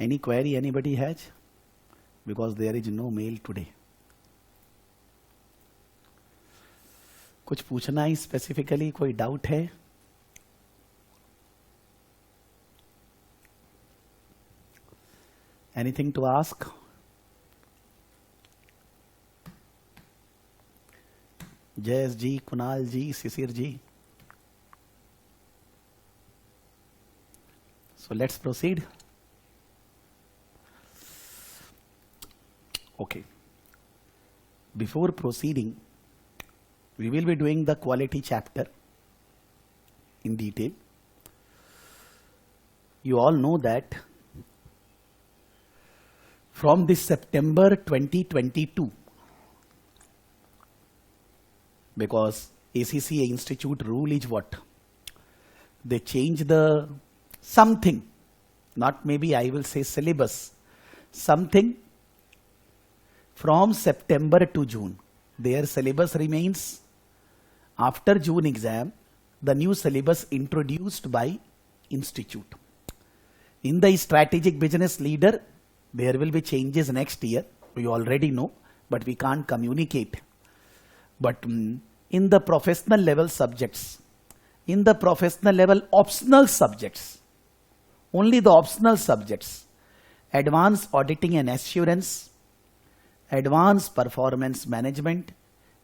Any query anybody has? Because there is no mail today. कुछ पूछना है specifically, कोई डाउट है? Anything to ask? Jayesh ji, Kunal ji, Shishir ji. So let's proceed. Okay. Before proceeding, we will be doing the quality chapter in detail. You all know that from this September 2022, because ACCA Institute rule is what? They change the something, not maybe I will say syllabus, something from September to June. Their syllabus remains. After June exam, the new syllabus introduced by Institute. In the strategic business leader, there will be changes next year. We already know, but we can't communicate. But in the professional level subjects, in the professional level optional subjects, only the optional subjects, advanced auditing and assurance, advanced performance management,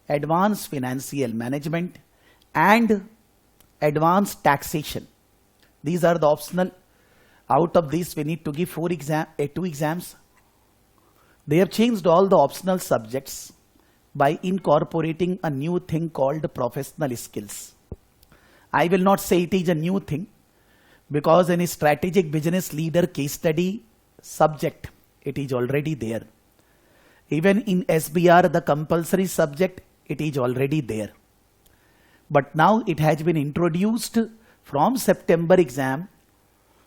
advanced financial management, and advanced taxation. These are the optional. Out of these, we need to give 2 exams. They have changed all the optional subjects by incorporating a new thing called professional skills. I will not say it is a new thing, because in a strategic business leader case study subject, it is already there. Even in SBR, the compulsory subject, it is already there. But now it has been introduced from September exam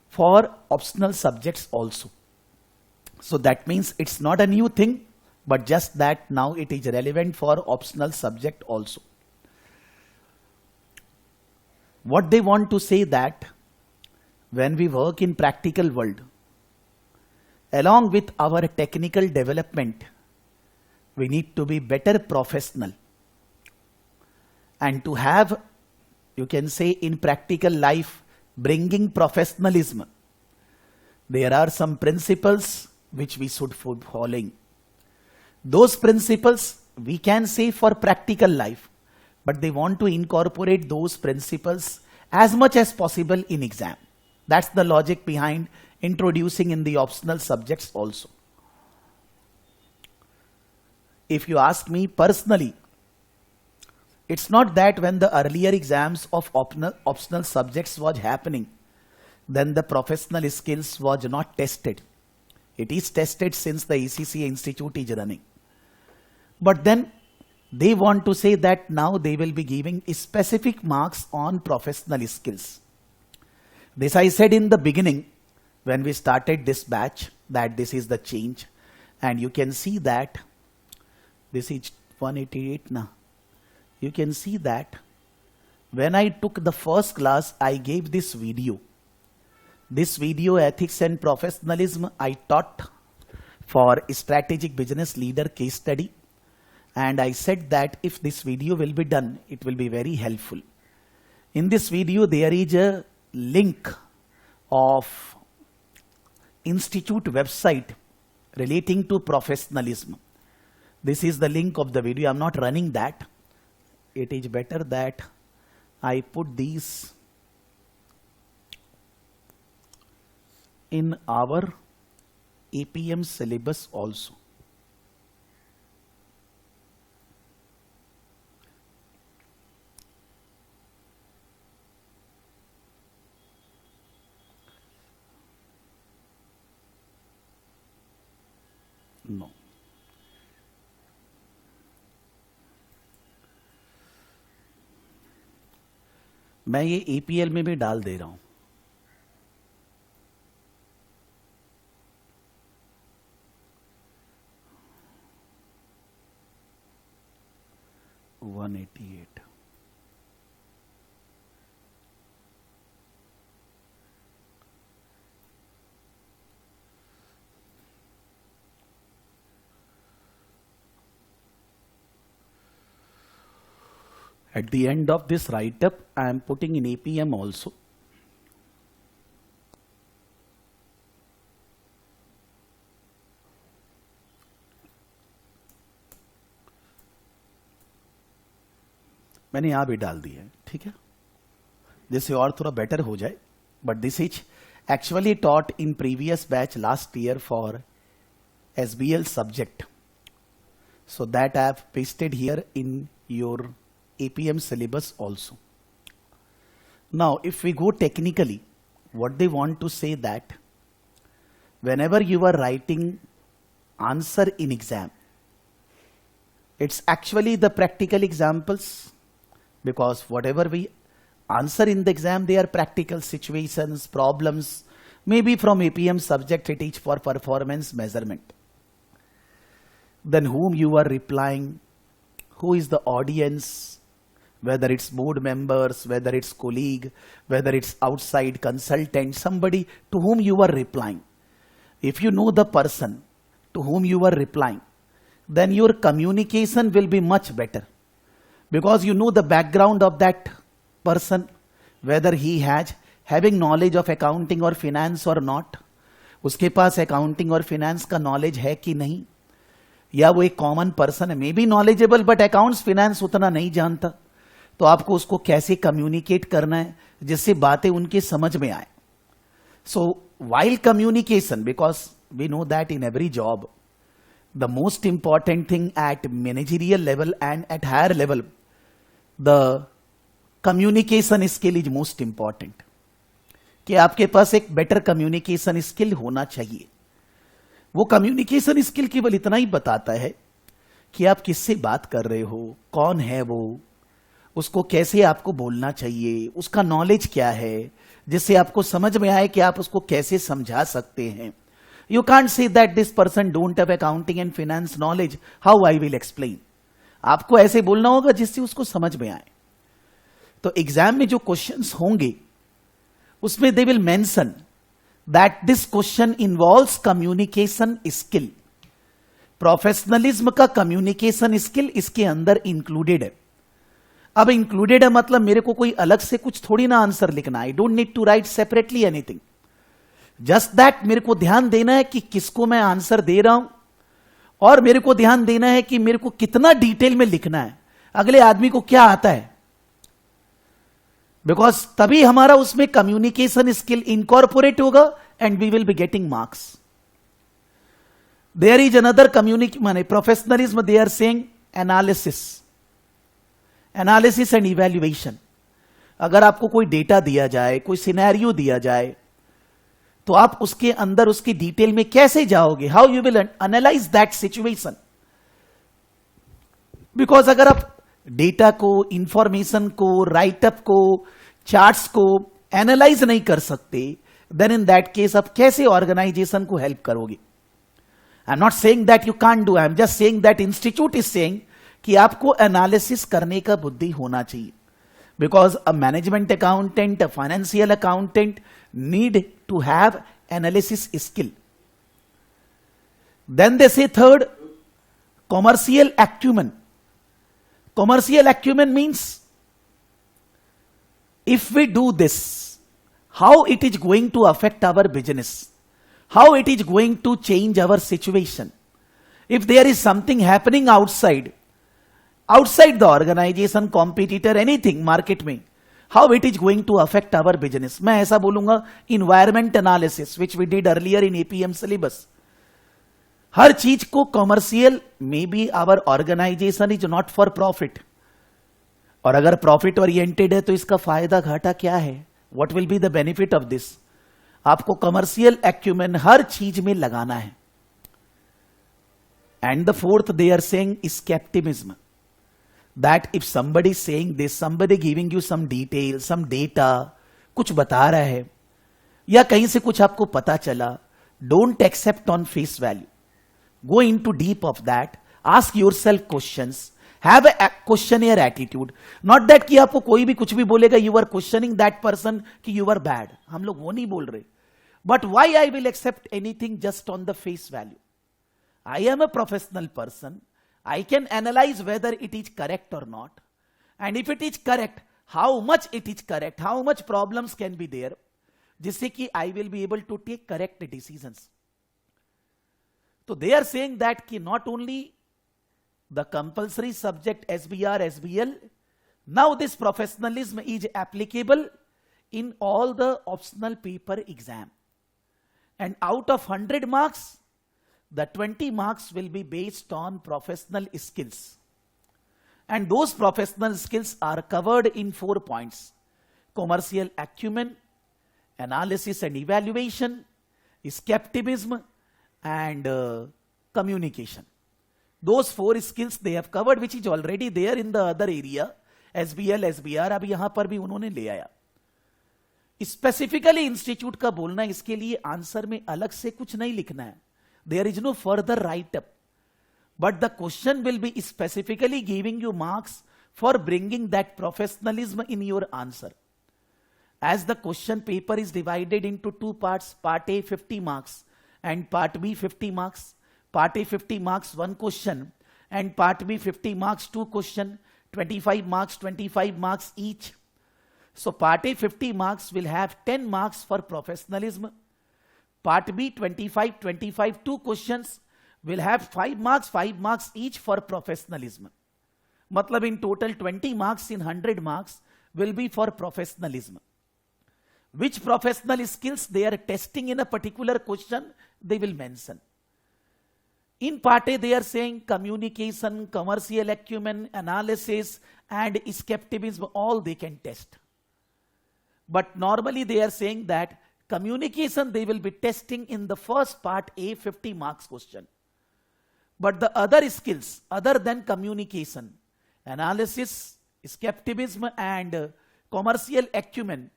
for optional subjects also. So that means it's not a new thing, but just that now it is relevant for optional subject also. What they want to say that when we work in practical world, along with our technical development, we need to be better professional. And to have, you can say in practical life, bringing professionalism, there are some principles which we should be following. Those principles we can say for practical life, but they want to incorporate those principles as much as possible in exam. That's the logic behind introducing in the optional subjects also. If you ask me personally, it's not that when the earlier exams of optional subjects was happening, then the professional skills was not tested. It is tested since the ACCA Institute is running. But then they want to say that now they will be giving specific marks on professional skills. This I said in the beginning when we started this batch that this is the change, and you can see that this is 188 now. You can see that when I took the first class, I gave this video. This video, ethics and professionalism, I taught for strategic business leader case study. And I said that if this video will be done, it will be very helpful. In this video, there is a link of Institute website relating to professionalism. This is the link of the video. I'm not running that. It is better that I put these in our APM syllabus also. No. मैं ये APL में भी डाल दे रहा हूं. $188. At the end of this write-up, I am putting in APM also. मैंने यहां भी डाल दिया है, ठीक है, जिससे और थोड़ा बेटर हो जाए. But this is actually taught in previous batch last year for SBL subject. So that I have pasted here in your APM syllabus also. Now, if we go technically, what they want to say that whenever you are writing answer in exam, it's actually the practical examples, because whatever we answer in the exam, they are practical situations, problems, maybe from APM subject it is for performance measurement. Then whom you are replying, who is the audience, whether it's board members, whether it's colleague, whether it's outside consultant, somebody to whom you are replying. If you know the person to whom you are replying, then your communication will be much better, because you know the background of that person, whether he has having knowledge of accounting or finance or not, उसके पास accounting और finance का knowledge है कि नहीं, या वो एक common person है, may be knowledgeable but accounts finance उतना नहीं जानता, तो आपको उसको कैसे communicate करना है जिससे बातें उनके समझ में आए. So while communication, because we know that in every job the most important thing at managerial level and at higher level, the communication skill is most important, कि आपके पास एक बेटर कम्युनिकेशन स्किल होना चाहिए. वो कम्युनिकेशन स्किल केवल इतना ही बताता है कि आप किससे बात कर रहे हो, कौन है वो, उसको कैसे आपको बोलना चाहिए, उसका नॉलेज क्या है, जिससे आपको समझ में आए कि आप उसको कैसे समझा सकते हैं. You can't say that this person don't have accounting and finance knowledge, how I will explain. आपको ऐसे बोलना होगा जिससे उसको समझ में आए. तो एग्जाम में जो क्वेश्चंस होंगे उसमें they will mention that this question involves communication skill. Professionalism का कम्युनिकेशन स्किल इसके अंदर इंक्लूडेड है. अब इंक्लूडेड है मतलब मेरे को कोई अलग से कुछ थोड़ी ना आंसर लिखना. I don't need to write separately anything, just that मेरे को ध्यान देना है कि किसको मैं आंसर दे रहा हूं, और मेरे को ध्यान देना है कि मेरे को कितना डिटेल में लिखना है, अगले आदमी को क्या आता है, बिकॉज तभी हमारा उसमें कम्युनिकेशन स्किल इनकॉर्पोरेट होगा and we will be getting marks. There is another कम्युनिक माने professionalism, they are saying analysis and evaluation. अगर आपको कोई डेटा दिया जाए, कोई सिनेरियो दिया जाए, तो आप उसके अंदर उसकी डिटेल में कैसे जाओगे, how you will analyse that situation. Because अगर आप डेटा को, इंफॉर्मेशन को, राइटअप को, चार्ट्स को एनालाइज नहीं कर सकते, देन इन दैट केस आप कैसे ऑर्गेनाइजेशन को हेल्प करोगे. I am not saying that you can't do, I am just saying that institute is saying कि आपको एनालिसिस करने का बुद्धि होना चाहिए. Because a management accountant, a financial accountant need to have analysis skill. Then they say third, commercial acumen. Commercial acumen means if we do this, how it is going to affect our business, how it is going to change our situation. If there is something happening outside the organization, competitor, anything market में, how it is going to affect our business. मैं ऐसा बोलूंगा environment analysis which we did earlier in APM syllabus. हर चीज को commercial में be our organisation is not for profit, और अगर profit oriented है तो इसका फायदा घाटा क्या है, what will be the benefit of this. आपको कमर्शियल एक्यूमेन हर चीज में लगाना है. And the fourth they are saying scepticism, that if somebody saying this, somebody giving you some detail, some data, कुछ बता रहा है या कहीं से कुछ आपको पता चला, don't except on face value. Go into deep of that, ask yourself questions, have a questionnaire attitude. Not that कि आपको कोई भी कुछ भी बोलेगा, you are questioning that person कि you are bad. हम लोग वो नहीं बोल रहे. But why I will accept anything just on the face value? I am a professional person. I can analyze whether it is correct or not. and if it is correct, how much it is correct, how much problems can be there, जिससे कि I will be able to take correct decisions. So they are saying that कि not only the compulsory subject SBR, SBL, now this professionalism is applicable in all the optional paper exam. And out of 100 marks, the 20 marks will be based on professional skills. And those professional skills are covered in 4 points: commercial acumen, analysis and evaluation, skepticism, and communication. Those 4 skills they have covered, which is already there in the other area, SBL, SBR, अब यहां पर भी उन्होंने ले आया. Specifically institute का बोलना, इसके लिए आंसर में अलग से कुछ नहीं लिखना है. There is no further write up, but the question will be specifically giving you marks for bringing that professionalism in your answer. As the question paper is divided into 2 parts, part A 50 marks and part B 50 marks. Part A 50 marks 1 question and part B 50 marks 2 question, 25 marks, 25 marks each. So part A 50 marks will have 10 marks for professionalism. Part B 25, 25, 2 questions will have 5 marks each for professionalism. Matlab in total 20 marks in 100 marks will be for professionalism. Which professional skills they are testing in a particular question, they will mention. In part A, they are saying communication, commercial acumen, analysis, and skepticism, all they can test. But normally they are saying that communication they will be testing in the first part A 50 marks question. But the other skills, other than communication, analysis, skepticism, and commercial acumen,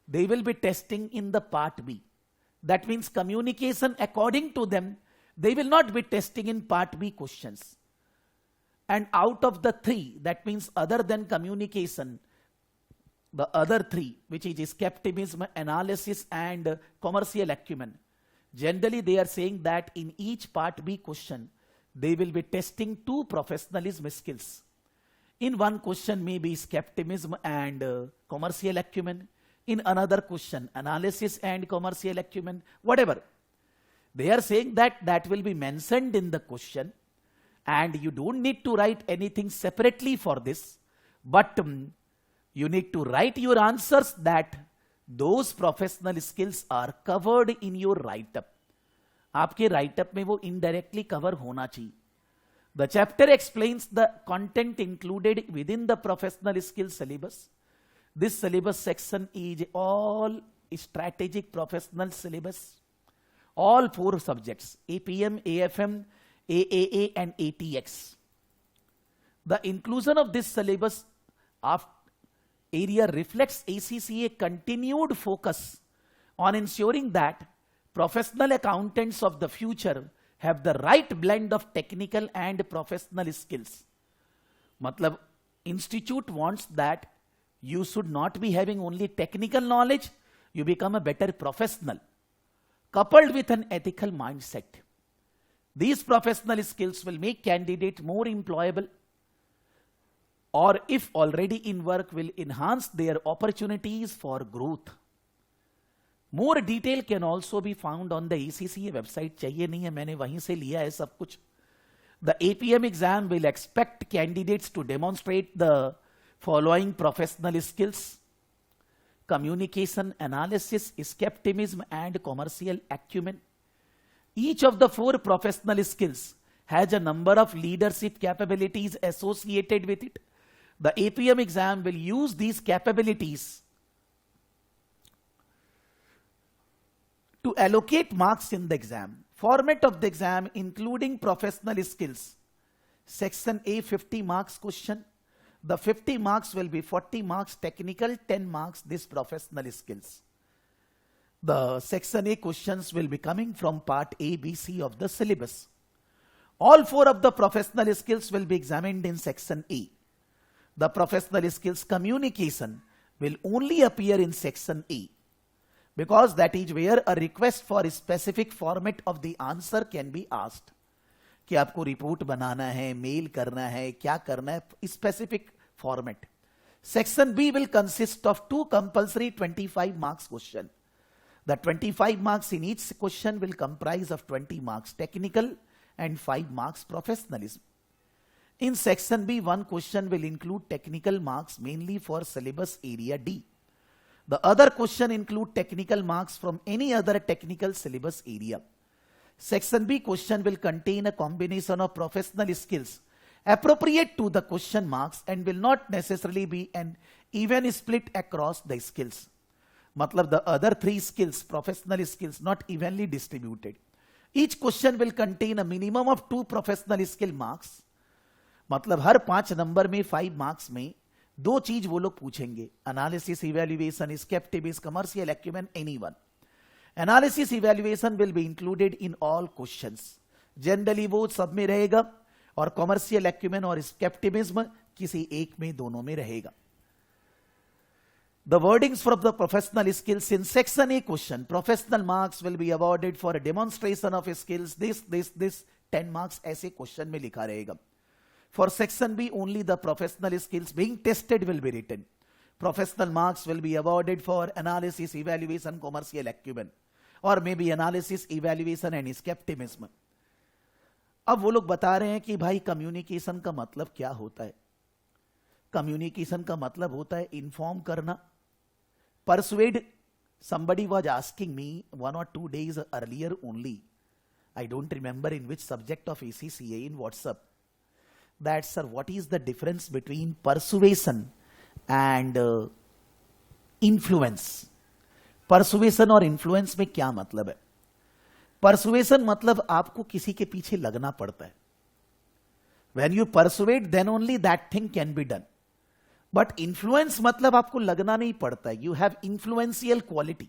they will be testing in the part B. That means communication, according to them, they will not be testing in part B questions. And out of the 3, that means other than communication, the other 3, which is skepticism, analysis, and commercial acumen, generally they are saying that in each part B question, they will be testing 2 professionalism skills. In one question maybe skepticism and commercial acumen. In another question, analysis and commercial acumen, whatever. They are saying that that will be mentioned in the question, and you don't need to write anything separately for this, but you need to write your answers that those professional skills are covered in your write-up. आपके write-up में वो indirectly cover होना चाहिए. The chapter explains the content included within the professional skills syllabus. This syllabus section is all strategic professional syllabus. All 4 subjects, APM, AFM, AAA, and ATX. The inclusion of this syllabus of area reflects ACCA continued focus on ensuring that professional accountants of the future have the right blend of technical and professional skills. Matlab, institute wants that you should not be having only technical knowledge, you become a better professional, coupled with an ethical mindset. These professional skills will make candidate more employable, or if already in work, will enhance their opportunities for growth. More detail can also be found on the ACCA website. चाहिए नहीं है, मैंने वहीं से लिया है सब कुछ. The APM exam will expect candidates to demonstrate the following professional skills: communication, analysis, skepticism, and commercial acumen. Each of the 4 professional skills has a number of leadership capabilities associated with it. The APM exam will use these capabilities to allocate marks in the exam. Format of the exam including professional skills. Section A 50 marks question. The 50 marks will be 40 marks technical, 10 marks this professional skills. The section A questions will be coming from part A, B, C of the syllabus. All 4 of the professional skills will be examined in section A. The professional skills communication will only appear in section A, because that is where a request for a specific format of the answer can be asked. कि आपको report बनाना है, mail करना है, क्या करना है, specific format. Section B will consist of 2 compulsory 25 marks question. The 25 marks in each question will comprise of 20 marks technical and 5 marks professionalism. In section B, one question will include technical marks mainly for syllabus area D. The other question include technical marks from any other technical syllabus area. Section B question will contain a combination of professional skills appropriate to the question marks and will not necessarily be an even split across the skills. मतलब the other 3 skills, professional skills, not evenly distributed. Each question will contain a minimum of 2 professional skill marks. मतलब हर 5 number में 5 marks में 2 चीज वो लोग पूछेंगे, analysis, evaluation, scepticism, commercial acumen, anyone. Analysis evaluation will be included in all questions. Generally वो सब में रहेगा और कमर्शियल एक्यूमेन और स्केप्टिविज्म किसी एक में, दोनों में रहेगा. The wordings from the professional skills in section A question, professional marks will be awarded for a demonstration of skills, this 10 marks ऐसे question में लिखा रहेगा. For section B, only the professional skills being tested will be written. Professional marks will be awarded for analysis, evaluation, commercial acumen, or maybe analysis, evaluation and skepticism. अब वो लोग बता रहे हैं कि भाई कम्युनिकेशन का मतलब क्या होता है. कम्युनिकेशन का मतलब होता है इन्फॉर्म करना. Persuade. Somebody was asking me 1 or 2 days earlier only, I don't remember in which subject of ACCA, in WhatsApp, that sir, what is the difference between persuasion and influence? Persuasion और influence में क्या मतलब है? Persuasion मतलब आपको किसी के पीछे लगना पड़ता है. When you persuade, then only that thing can be done. But influence मतलब आपको लगना नहीं पड़ता है. You have influential quality.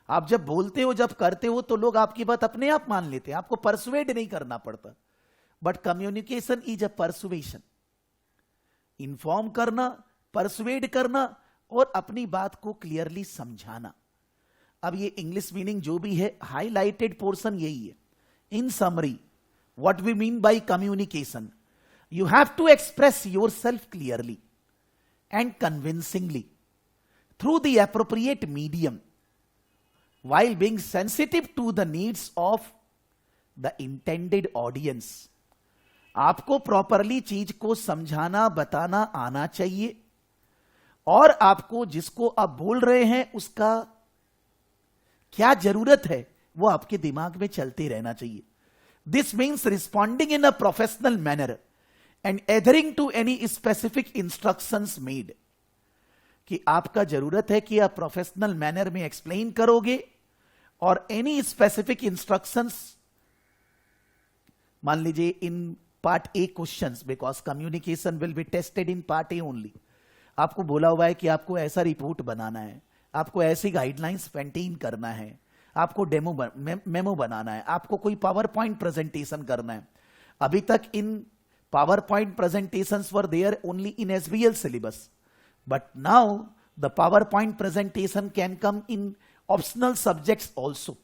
आप जब बोलते हो, जब करते हो, तो लोग आपकी बात अपने आप मान लेते हैं, आपको परसुएड नहीं करना पड़ता. But communication is a persuasion. Inform करना, परसुएड करना और अपनी बात को क्लियरली समझाना. अब ये इंग्लिश मीनिंग जो भी है, हाईलाइटेड पोर्शन यही है. In summary, what we mean by communication, you have to express yourself clearly and convincingly through the appropriate medium while being sensitive to the needs of the intended audience. आपको properly चीज को समझाना, बताना आना चाहिए और आपको जिसको आप बोल रहे हैं उसका क्या जरूरत है वो आपके दिमाग में चलते रहना चाहिए. This means responding in a professional manner and adhering to any specific instructions made. कि आपका जरूरत है कि आप प्रोफेशनल मैनर में एक्सप्लेन करोगे और एनी स्पेसिफिक इंस्ट्रक्शंस, मान लीजिए in part A questions, because communication will be tested in part A only. आपको बोला हुआ है कि आपको ऐसा रिपोर्ट बनाना है, आपको ऐसी गाइडलाइंस मेंटेन करना है, आपको मेमो बनाना है, आपको कोई पावर पॉइंट प्रेजेंटेशन करना है. अभी तक इन PowerPoint presentations were there only in SBL syllabus. But now the PowerPoint presentation can come in optional subjects also.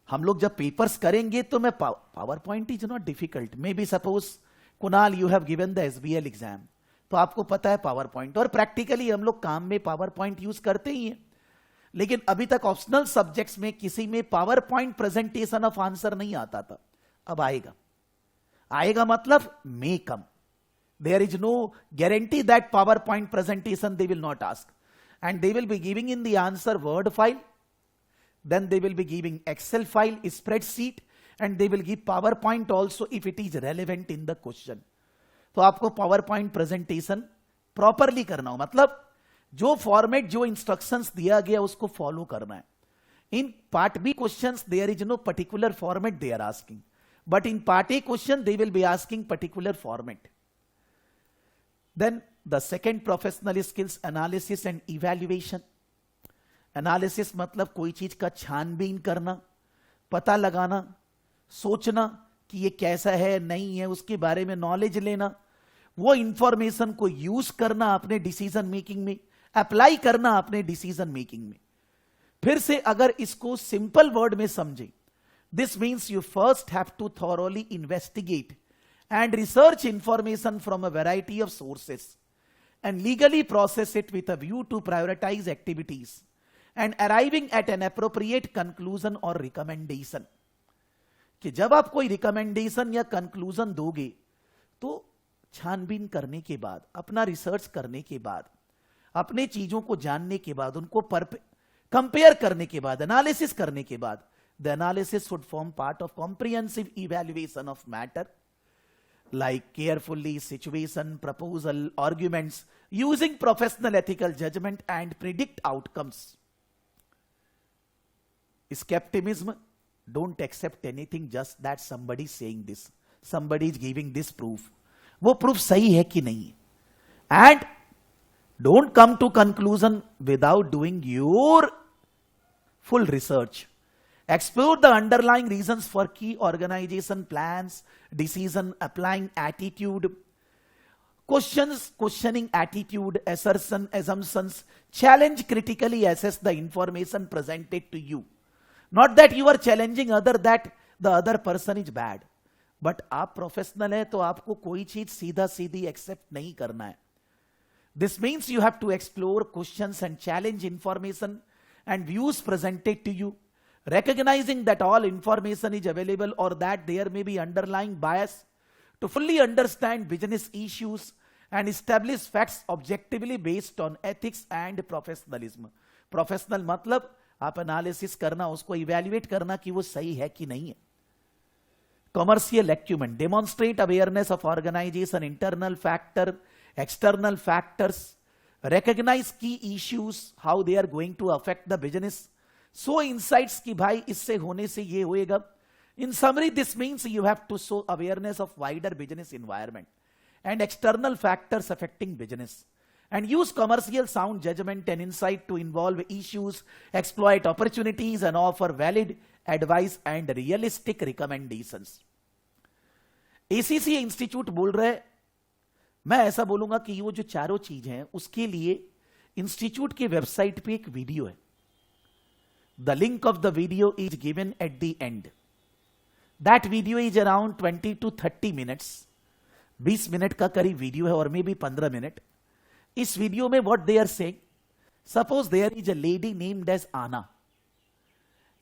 हम लोग जब पेपर्स करेंगे तो मैं PowerPoint is not difficult. Maybe suppose Kunal, you have given the SBL exam. तो आपको पता है PowerPoint, और प्रैक्टिकली हम लोग काम में PowerPoint यूज करते ही हैं. लेकिन अभी तक ऑप्शनल सब्जेक्ट्स में किसी में PowerPoint प्रेजेंटेशन ऑफ आंसर नहीं आता था. अब आएगा. आएगा मतलब may come. There is no guarantee that PowerPoint presentation they will not ask. And they will be giving in the answer Word file. Then they will be giving Excel file, spreadsheet, and they will give PowerPoint also if it is relevant in the question. तो आपको PowerPoint presentation properly करना हो, मतलब जो format, जो instructions दिया गया उसको फॉलो करना है. In part B questions there is no particular format they are asking. But in part A question, they will be asking particular format. Then the second professional skills, analysis and evaluation. Analysis मतलब कोई चीज का छानबीन करना, पता लगाना, सोचना कि ये कैसा है, नहीं है, उसके बारे में नॉलेज लेना, वो इंफॉर्मेशन को यूज करना अपने डिसीजन मेकिंग में, अप्लाई करना अपने डिसीजन मेकिंग में. फिर से अगर इसको सिंपल वर्ड में समझें, this means you first have to thoroughly investigate and research information from a variety of sources and legally process it with a view to prioritize activities and arriving at an appropriate conclusion or recommendation. कि जब आप कोई recommendation या conclusion दोगे तो छानबीन करने के बाद, अपना रिसर्च करने के बाद, अपने चीजों को जानने के बाद, उनको कंपेयर करने के बाद, एनालिसिस करने के बाद, the analysis should form part of comprehensive evaluation of matter like carefully situation, proposal, arguments, using professional ethical judgment and predict outcomes. Skepticism, don't accept anything just that somebody is saying this, somebody is giving this proof. वो proof सही है कि नहीं, and don't come to conclusion without doing your full research. Explore the underlying reasons for key organization plans, decision, applying attitude, questioning attitude, assertion, assumptions, challenge critically, assess the information presented to you. Not that you are challenging that the other person is bad, but आप professional है तो आपको कोई चीज सीधा सीधी accept नहीं करना है. This means you have to explore questions and challenge information and views presented to you. Recognizing that all information is available or that there may be underlying bias, to fully understand business issues and establish facts objectively based on ethics and professionalism. Professional मतलब आप analysis करना, उसको evaluate करना कि वो सही है कि नहीं है. Commercial acumen, demonstrate awareness of organization, internal factor, external factors, recognize key issues, how they are going to affect the business. So insights कि भाई इससे होने से ये होएगा. In summary, this means you have to show awareness of wider business environment and external factors affecting business, and use commercial sound judgment and insight to involve issues, exploit opportunities, and offer valid advice and realistic recommendations. ACC institute बोल रहे, मैं ऐसा बोलूंगा कि वो जो चारों चीज हैं उसके लिए इंस्टीट्यूट की वेबसाइट पे एक वीडियो है. The link of the video is given at the end. That video is around 20 to 30 minutes. 20 minute का करीब वीडियो है और मे बी 15 मिनट. इस वीडियो में what they are saying, suppose there is a lady named as Anna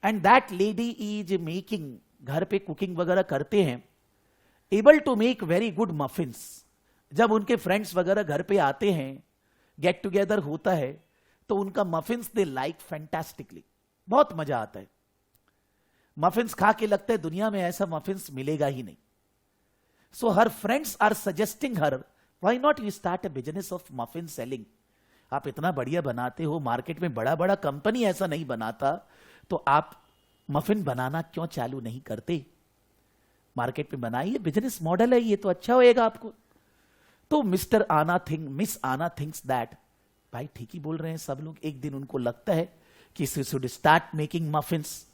and that lady is making, घर पे cooking वगैरह करते हैं, able to make very good muffins. जब उनके फ्रेंड्स वगैरह घर पे आते हैं, गेट टुगेदर होता है, तो उनका मफिन्स दे लाइक फैंटास्टिकली, बहुत मजा आता है. मफिन्स खा के लगता है दुनिया में ऐसा मफिन्स मिलेगा ही नहीं. So her friends are suggesting her, why not you start a business of muffin selling. आप इतना बढ़िया बनाते हो, मार्केट में बड़ा बड़ा कंपनी ऐसा नहीं बनाता, तो आप मफिन बनाना क्यों चालू नहीं करते? मार्केट में बनाइए, बिजनेस मॉडल है ये, तो अच्छा होएगा आपको. तो मिस आना थिंक्स दैट, भाई ठीक ही बोल रहे हैं सब लोग. एक दिन उनको लगता है कि शुड स्टार्ट मेकिंग मफिन्स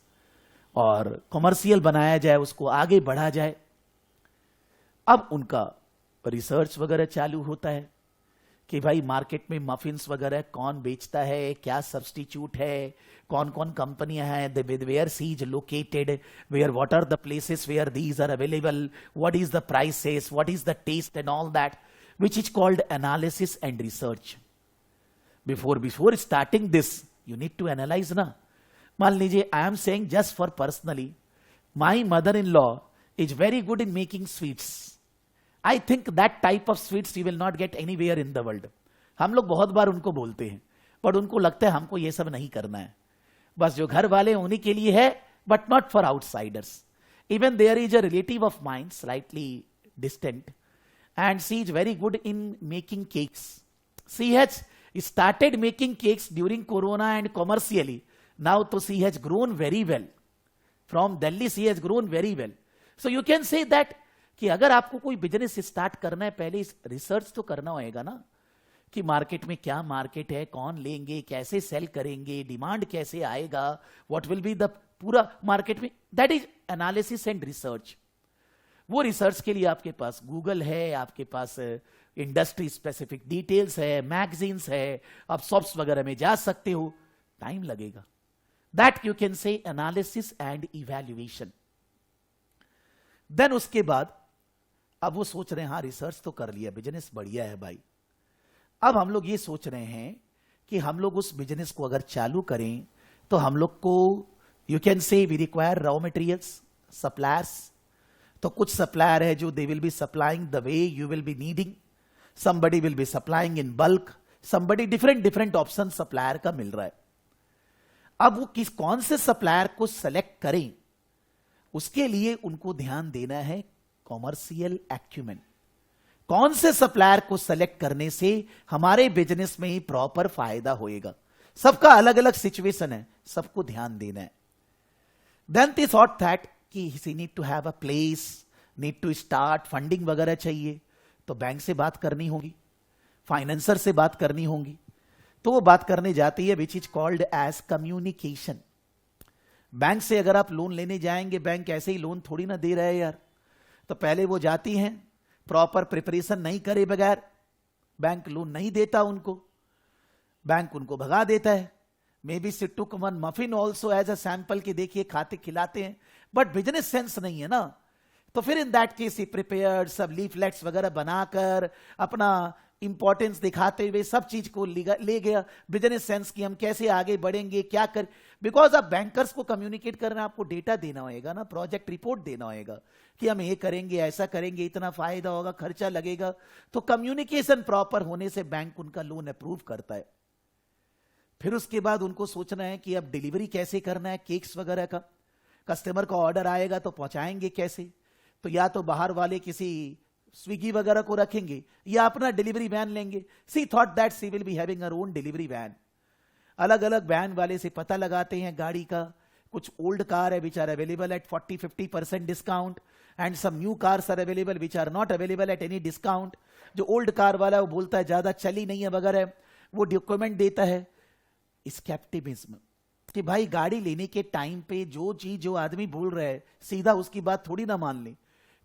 और कमर्शियल बनाया जाए, उसको आगे बढ़ा जाए. अब उनका रिसर्च वगैरह चालू होता है कि भाई मार्केट में मफिन्स वगैरह कौन बेचता है, क्या सब्स्टिट्यूट है, कौन कौन कंपनियां हैं, where these located, where what are the places where these are available, what is the prices, what is the taste and all that, which is called analysis and research. Before starting this, you need to analyze na. मान लीजिए I am saying just for personally, my mother-in-law is very good in making sweets. I think that type of sweets you will not get anywhere in the world. हम लोग बहुत बार उनको बोलते हैं, but उनको लगता है हमको ये सब नहीं करना है, बस जो घर वाले उन्हीं के लिए है, but not for outsiders. Even there is a relative of mine, slightly distant, and she is very good in making cakes. She has started making cakes during Corona and commercially. Now so she has grown very well. From Delhi she has grown very well. So you can say that कि अगर आपको कोई business start करना है, पहले research तो करना होगा ना कि मार्केट में क्या मार्केट है, कौन लेंगे, कैसे सेल करेंगे, डिमांड कैसे आएगा, व्हाट विल बी द पूरा मार्केट में. That is analysis and research. वो रिसर्च के लिए आपके पास गूगल है, आपके पास इंडस्ट्री स्पेसिफिक डिटेल्स है, मैगजीन्स है, आप शॉप्स वगैरह में जा सकते हो. टाइम लगेगा. That you can say analysis and evaluation. Then उसके बाद अब वो सोच रहे हैं हाँ रिसर्च तो कर लिया, बिजनेस बढ़िया है भाई, अब हम लोग ये सोच रहे हैं कि हम लोग उस बिजनेस को अगर चालू करें तो हम लोग को, you can say, we require raw materials, suppliers. तो कुछ सप्लायर है जो they will be supplying the way you will be needing, somebody will be supplying in bulk, somebody different option supplier का मिल रहा है। अब वो कौन से सप्लायर को सेलेक्ट करें, उसके लिए उनको ध्यान देना है कॉमर्शियल एक्यूमेन। कौन से सप्लायर को सेलेक्ट करने से हमारे बिजनेस में ही प्रॉपर फायदा होएगा। सबका अलग अलग सिचुएशन है, सबको ध्यान देना है। देन दे थॉट दैट कि he need to have a place, need to start, funding वगैरह चाहिए, तो बैंक से बात करनी होगी, फाइनेंसर से बात करनी होगी। तो वो बात करने जाती है which is called as communication. Bank से अगर आप लोन लेने जाएंगे, बैंक ऐसे ही लोन थोड़ी ना दे रहा है यार। तो पहले वो जाती हैं, प्रॉपर प्रिपरेशन नहीं करे बगैर बैंक लोन नहीं देता उनको, बैंक उनको भगा देता है। Maybe sit to one muffin also as a sample कि देखिए खाते खिलाते हैं, बट बिजनेस सेंस नहीं है ना। तो फिर इन दैट केस ही प्रिपेयर्ड, सब लीफलेट्स वगैरह बनाकर अपना इंपॉर्टेंस दिखाते हुए सब चीज को ले गया, बिजनेस सेंस की हम कैसे आगे बढ़ेंगे, क्या कर। बिकॉज आप बैंकर्स को कम्युनिकेट करना, आपको डेटा देना होगा ना, प्रोजेक्ट रिपोर्ट देना होगा कि हम ये करेंगे, ऐसा करेंगे, इतना फायदा होगा, खर्चा लगेगा। तो कम्युनिकेशन प्रॉपर होने से बैंक उनका लोन अप्रूव करता है। फिर उसके बाद उनको सोचना है कि अब डिलीवरी कैसे करना है, केक्स वगैरह का, कस्टमर का ऑर्डर आएगा तो पहुंचाएंगे कैसे। तो या तो बाहर वाले किसी स्विगी वगैरह को रखेंगे या अपना डिलीवरी वैन लेंगे। She thought that she will be having her own delivery van. अलग अलग वैन वाले से पता लगाते हैं गाड़ी का। कुछ ओल्ड कार है which are available at 40-50% discount, and some new cars are available which are not available at any discount. जो ओल्ड कार वाला है वो बोलता है ज्यादा चली नहीं है वगैरह, वो डॉक्यूमेंट देता है। स्केप्टिसिज्म कि भाई गाड़ी लेने के टाइम पे जो चीज जो आदमी बोल रहा है सीधा उसकी बात थोड़ी ना मान ले।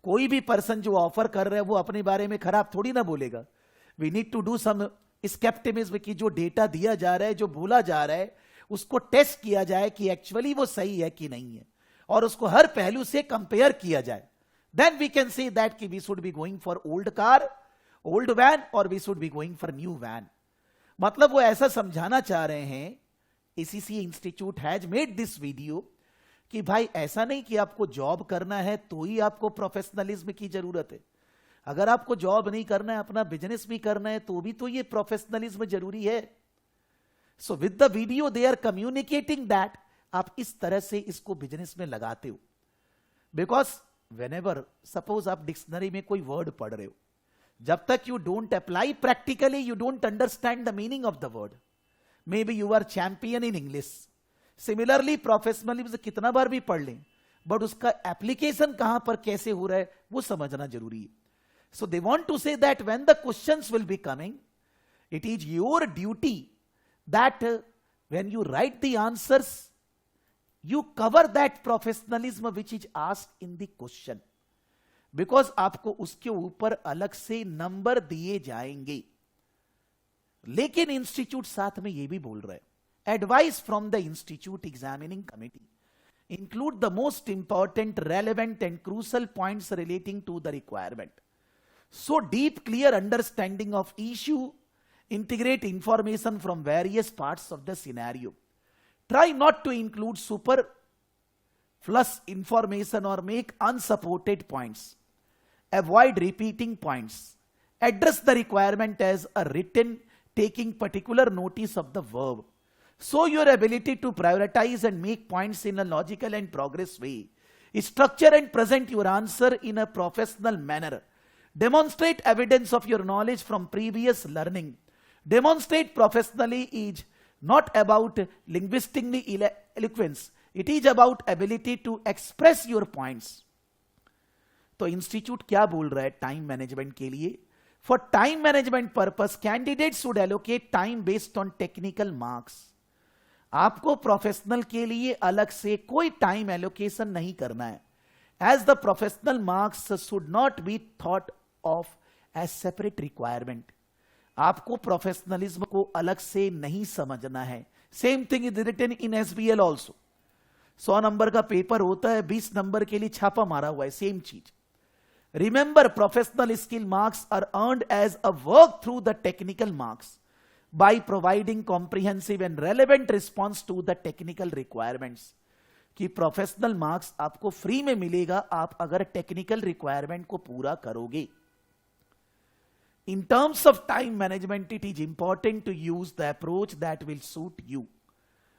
कोई भी पर्सन जो ऑफर कर रहा है वो अपने बारे में खराब थोड़ी ना बोलेगा। We need to do some scepticism की जो डेटा दिया जा रहा है, जो बोला जा रहा है, उसको टेस्ट किया जाए कि एक्चुअली वो सही है कि नहीं है, और उसको हर पहलू से कंपेयर किया जाए। Then we can say that कि we should be going for old car, old van, और we should be going for new van. मतलब वो ऐसा समझाना चाह रहे हैं, ACC institute has made this video कि भाई ऐसा नहीं कि आपको जॉब करना है तो ही आपको प्रोफेशनलिज्म की जरूरत है। अगर आपको जॉब नहीं करना है, अपना बिजनेस भी करना है, तो भी तो ये प्रोफेशनलिज्म जरूरी है। So with the video they are communicating that आप इस तरह से इसको बिजनेस में लगाते हो। बिकॉज वेनेवर सपोज आप डिक्शनरी में कोई वर्ड पढ़ रहे हो, जब तक you don't apply practically you don't understand the meaning of the word. Maybe you are champion in English, similarly professionalism कितना बार भी पढ़ लें, बट उसका एप्लीकेशन कहां पर कैसे हो रहा है वो समझना जरूरी है। So they want to say that when the questions will be coming, it is your duty that when you write the answers you cover that professionalism which is asked in the question, because आपको उसके ऊपर अलग से number दिए जाएंगे। लेकिन institute साथ में यह भी बोल रहा है, advice from the institute examining committee include the most important, relevant and crucial points relating to the requirement. So deep clear understanding of issue, integrate information from various parts of the scenario. Try not to include superfluous information or make unsupported points. Avoid repeating points. Address the requirement as a written, taking particular notice of the verb. Show your ability to prioritize and make points in a logical and progress way. Structure and present your answer in a professional manner. Demonstrate evidence of your knowledge from previous learning. Demonstrate professionally is not about linguistic eloquence. It is about ability to express your points. तो institute क्या बोल रहा है time management के लिए? For time management purpose, candidates should allocate time based on technical marks. आपको professional के लिए अलग से कोई टाइम एलोकेशन नहीं करना है, as the professional marks should not be thought of as separate requirement. आपको प्रोफेशनलिज्म को अलग से नहीं समझना है। Same thing is written in SBL also. 100 number का पेपर होता है, 20 नंबर के लिए छापा मारा हुआ है, सेम चीज। Remember, professional skill marks are earned as a work through the technical marks by providing comprehensive and relevant response to the technical requirements. कि प्रोफेशनल मार्क्स आपको फ्री में मिलेगा आप अगर टेक्निकल रिक्वायरमेंट को पूरा करोगे. In terms of time management, it is important to use the approach that will suit you.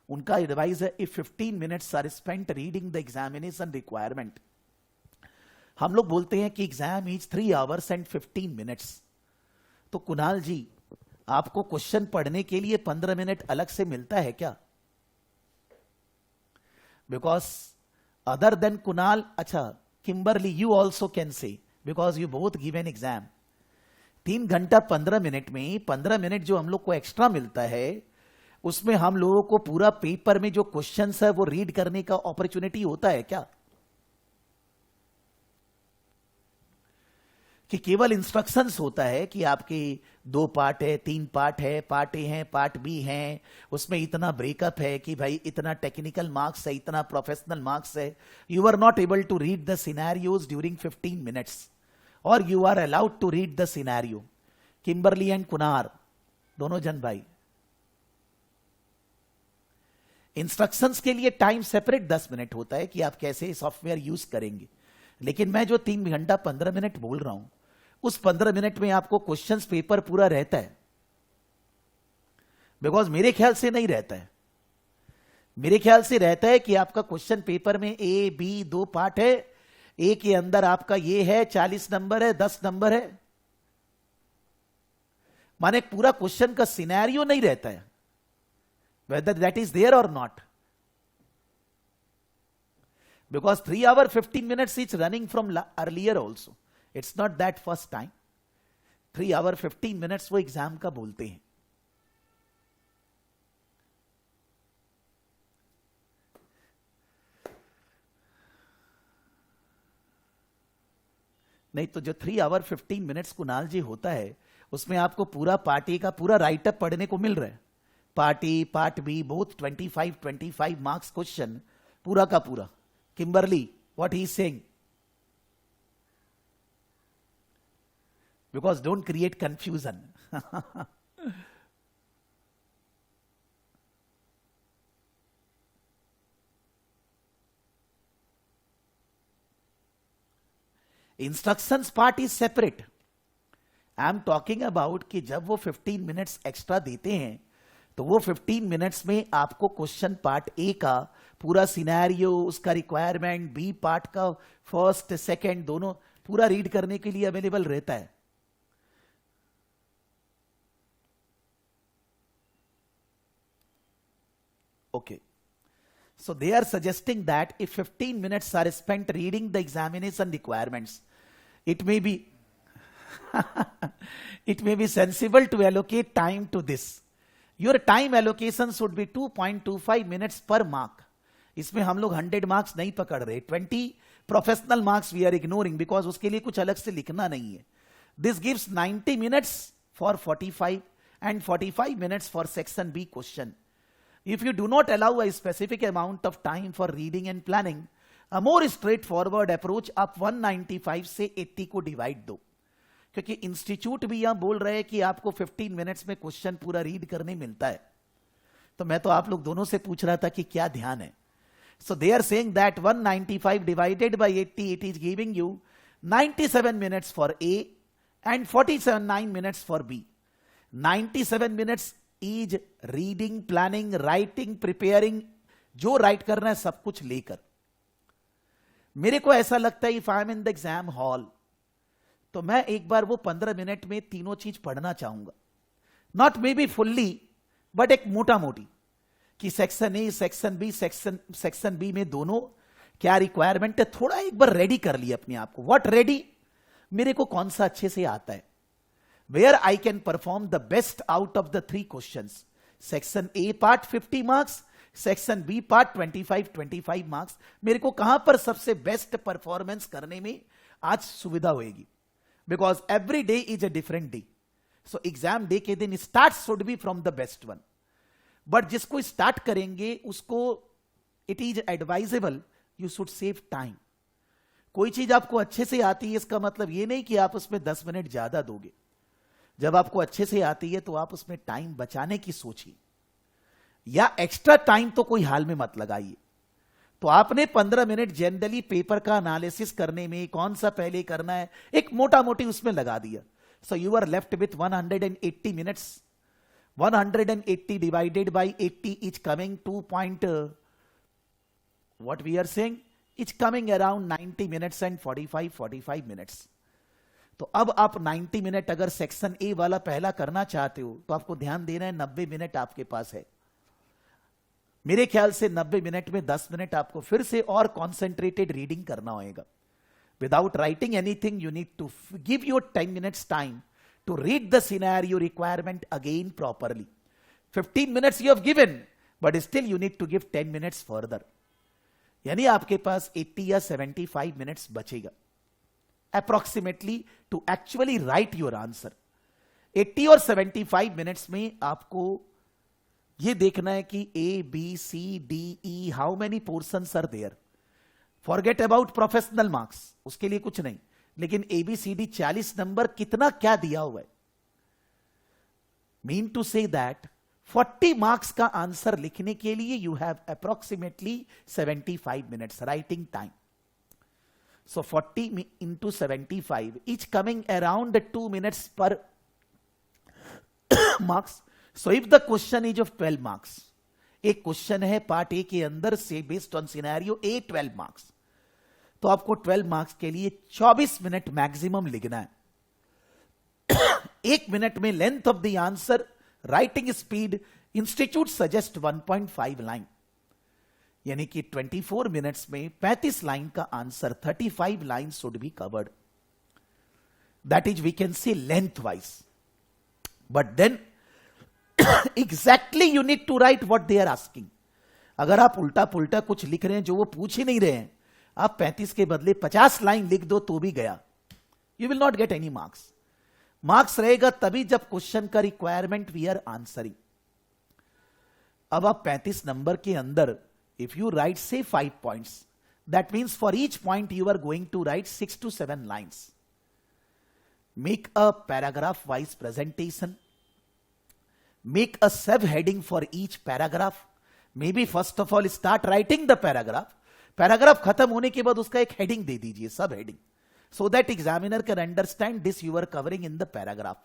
उनका एडवाइस है, if 15 minutes are spent reading the examination requirement. हम लोग बोलते हैं कि exam is 3 hours and 15 minutes. तो कुणाल जी, आपको क्वेश्चन पढ़ने के लिए 15 मिनट अलग से मिलता है क्या? बिकॉज अदर देन कुणाल, अच्छा Kimberly, you also can say, because you both give an exam. 3 घंटा 15 मिनट में 15 मिनट जो हम लोग को एक्स्ट्रा मिलता है, उसमें हम लोगों को पूरा पेपर में जो क्वेश्चंस है वो रीड करने का अपॉर्चुनिटी होता है क्या? कि केवल इंस्ट्रक्शंस होता है कि आपके 2 पार्ट है, 3 पार्ट है, पार्ट ए है, पार्ट बी है, उसमें इतना ब्रेकअप है कि भाई इतना टेक्निकल मार्क्स है, इतना प्रोफेशनल मार्क्स है. You are not able to read the scenarios during 15 minutes और you are allowed to read the scenario. Kimberly and कुनार, दोनों जन भाई, इंस्ट्रक्शंस के लिए टाइम सेपरेट 10 मिनट होता है कि आप कैसे सॉफ्टवेयर यूज करेंगे. लेकिन मैं जो 3 घंटा 15 मिनट बोल रहा हूं, उस 15 मिनट में आपको क्वेश्चंस पेपर पूरा रहता है. बिकॉज मेरे ख्याल से नहीं रहता है. मेरे ख्याल से रहता है कि आपका क्वेश्चन पेपर में ए बी 2 पार्ट है. ए के अंदर आपका ये है 40 नंबर है, 10 नंबर है. माने पूरा क्वेश्चन का सिनेरियो नहीं रहता है, whether that is there or not. Because 3 hours 15 minutes is running from earlier also. It's not that first time. 3 hours 15 minutes वो एग्जाम का बोलते हैं. नहीं तो जो 3 hours 15 minutes कुणाल जी होता है, उसमें आपको पूरा पार्टी का पूरा राइटअप पढ़ने को मिल रहा है. Part A, part B, both 25 marks question, पूरा का पूरा. Kimberly, what he is saying? Because don't create confusion. Instructions part is separate. I am talking about कि जब वो 15 minutes extra देते हैं, तो वो 15 मिनट्स में आपको क्वेश्चन पार्ट ए का पूरा सिनेरियो, उसका रिक्वायरमेंट, बी पार्ट का फर्स्ट सेकंड दोनों पूरा रीड करने के लिए अवेलेबल रहता है. Okay, so they are suggesting that if 15 minutes are spent reading the examination requirements, it may be sensible to allocate time to this. Your time allocation should be 2.25 minutes per mark. इसमें हम लोग 100 marks नहीं पकड़ रहे. 20 professional marks we are ignoring because उसके लिए कुछ अलग से लिखना नहीं है. This gives 90 minutes for 45 and 45 minutes for section B question. If you do not allow a specific amount of time for reading and planning, a more straightforward approach आप 195 से 80 को डिवाइड दो. क्योंकि इंस्टीट्यूट भी यहां बोल रहे हैं कि आपको 15 मिनट्स में क्वेश्चन पूरा रीड करने मिलता है. तो मैं तो आप लोग दोनों से पूछ रहा था कि क्या ध्यान है. So they are saying that 195 divided by 80, it is giving you 97 minutes for A and 49 minutes for B. 97 minutes is reading, planning, writing, preparing, जो राइट करना है सब कुछ लेकर. मेरे को ऐसा लगता है if I am in the exam hall, तो मैं एक बार वो 15 मिनट में तीनों चीज पढ़ना चाहूंगा. Not maybe fully, but एक मोटा मोटी कि section A, section B, section B में दोनों क्या रिक्वायरमेंट है, थोड़ा एक बार रेडी कर लिया अपने आप को. व्हाट रेडी, मेरे को कौन सा अच्छे से आता है, where I can perform the best out of the 3 questions. Section A part 50 marks, section B part 25 marks. मेरे को कहां पर सबसे बेस्ट परफॉर्मेंस करने में आज सुविधा होगी. Because every day is a different day. So exam day के दिन start should be from the best one. But जिसको start करेंगे उसको it is advisable you should save time. कोई चीज आपको अच्छे से आती है इसका मतलब ये नहीं कि आप उसमें 10 मिनट ज्यादा दोगे। जब आपको अच्छे से आती है तो आप उसमें टाइम बचाने की सोचिए, या एक्स्ट्रा टाइम तो कोई हाल में मत लगाइए। तो आपने 15 मिनट जनरली पेपर का एनालिसिस करने में कौन सा पहले करना है एक मोटा मोटी उसमें लगा दिया। So you are left with 180 minutes. 180 divided by 80 is coming 2 point what we are saying, it's coming around 90 minutes and 45 minutes। तो अब आप 90 मिनट अगर सेक्शन ए वाला पहला करना चाहते हो तो आपको ध्यान देना है 90 मिनट आपके पास है। मेरे ख्याल से 90 मिनट में 10 मिनट आपको फिर से और कॉन्सेंट्रेटेड रीडिंग करना होगा। Without writing anything you need to give your 10 minutes time to read the scenario requirement again properly। 15 minutes you have given, but still you need to give 10 minutes further। यानी आपके पास 80 या 75 minutes बचेगा approximately to actually write your answer। 80 और 75 minutes में आपको ये देखना है कि A, B, C, D, E, how many portions are there। Forget about professional marks, उसके लिए कुछ नहीं, लेकिन ABCD 40 नंबर कितना क्या दिया हुआ है। Mean to say that 40 marks का आंसर लिखने के लिए you have approximately 75 minutes writing time. So 40 into 75 is coming around 2 minutes per marks. So if the question is of 12 marks, एक क्वेश्चन है पार्ट ए के अंदर से based on scenario A 12 marks, तो आपको 12 मार्क्स के लिए 24 मिनट मैक्सिमम लिखना है। 1 मिनट में length of the answer, writing speed institute suggest 1.5 line, यानी कि 24 मिनट्स में 35 लाइन का answer 35 line should be covered. That is we can say length wise, but then exactly you need to write what they are asking. अगर आप उल्टा पुल्टा कुछ लिख रहे हैं जो वो पूछ ही नहीं रहे हैं, आप 35 के बदले 50 लाइन लिख दो तो भी गया, you will not get any marks. Marks रहेगा तभी जब क्वेश्चन का रिक्वायरमेंट वी आर आंसरिंग। अब आप 35 नंबर के अंदर if you write say 5 points, that means for each point you are going to write 6 to 7 lines. Make a paragraph wise presentation, make a sub heading for each paragraph. May be first of all start writing the paragraph, paragraph खत्म होने के बाद उसका एक heading दे दीजिए, sub heading, so that examiner can understand this you are covering in the paragraph.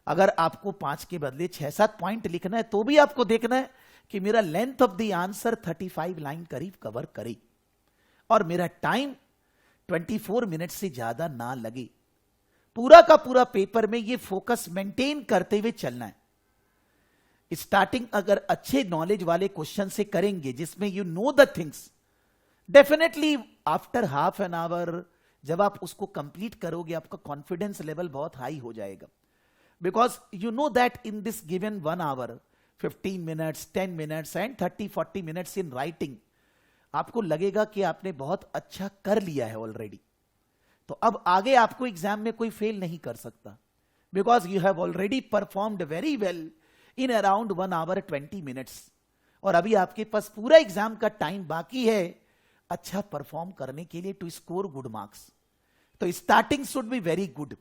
अगर आपको 5 के बदले 6-7 पॉइंट लिखना है तो भी आपको देखना है कि मेरा length of the answer 35 line करीब कवर करे और मेरा टाइम 24 मिनट से ज्यादा ना लगे। पूरा का पूरा पेपर में ये फोकस मेंटेन करते हुए चलना है। स्टार्टिंग अगर अच्छे नॉलेज वाले क्वेश्चन से करेंगे जिसमें you know the things, definitely after half an hour जब आप उसको कंप्लीट करोगे आपका कॉन्फिडेंस लेवल बहुत हाई हो जाएगा। Because you know that in this given 1 hour 15 minutes 10 minutes and 30-40 minutes in writing, आपको लगेगा कि आपने बहुत अच्छा कर लिया है ऑलरेडी। तो अब आगे आपको एग्जाम में कोई फेल नहीं कर सकता, because you have already performed very well in around 1 hour 20 minutes. और अभी आपके पास पूरा एग्जाम का टाइम बाकी है अच्छा परफॉर्म करने के लिए, टू स्कोर गुड मार्क्स। तो starting should be very good.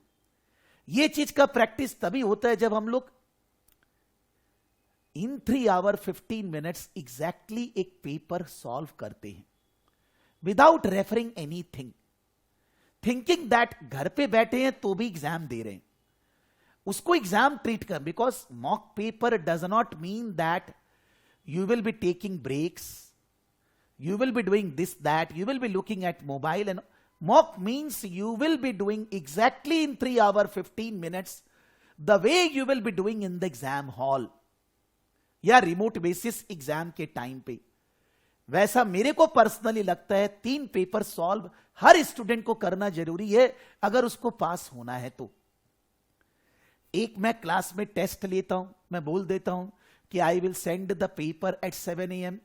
ये चीज का प्रैक्टिस तभी होता है जब हम लोग इन 3 आवर 15 मिनट्स एग्जैक्टली एक पेपर सॉल्व करते हैं without referring anything, thinking that घर पे बैठे हैं तो भी एग्जाम दे रहे हैं। उसको एग्जाम ट्रीट कर, because mock paper does not mean that you will be taking breaks, you will be doing this that, you will be looking at mobile, and mock means you will be doing exactly in 3 hour 15 minutes the way you will be doing in the exam hall या remote basis exam के time पे। वैसा मेरे को personally लगता है 3 paper solve हर student को करना जरूरी है अगर उसको पास होना है तो। एक मैं क्लास में टेस्ट लेता हूं, मैं बोल देता हूं कि I will send the paper at 7 AM,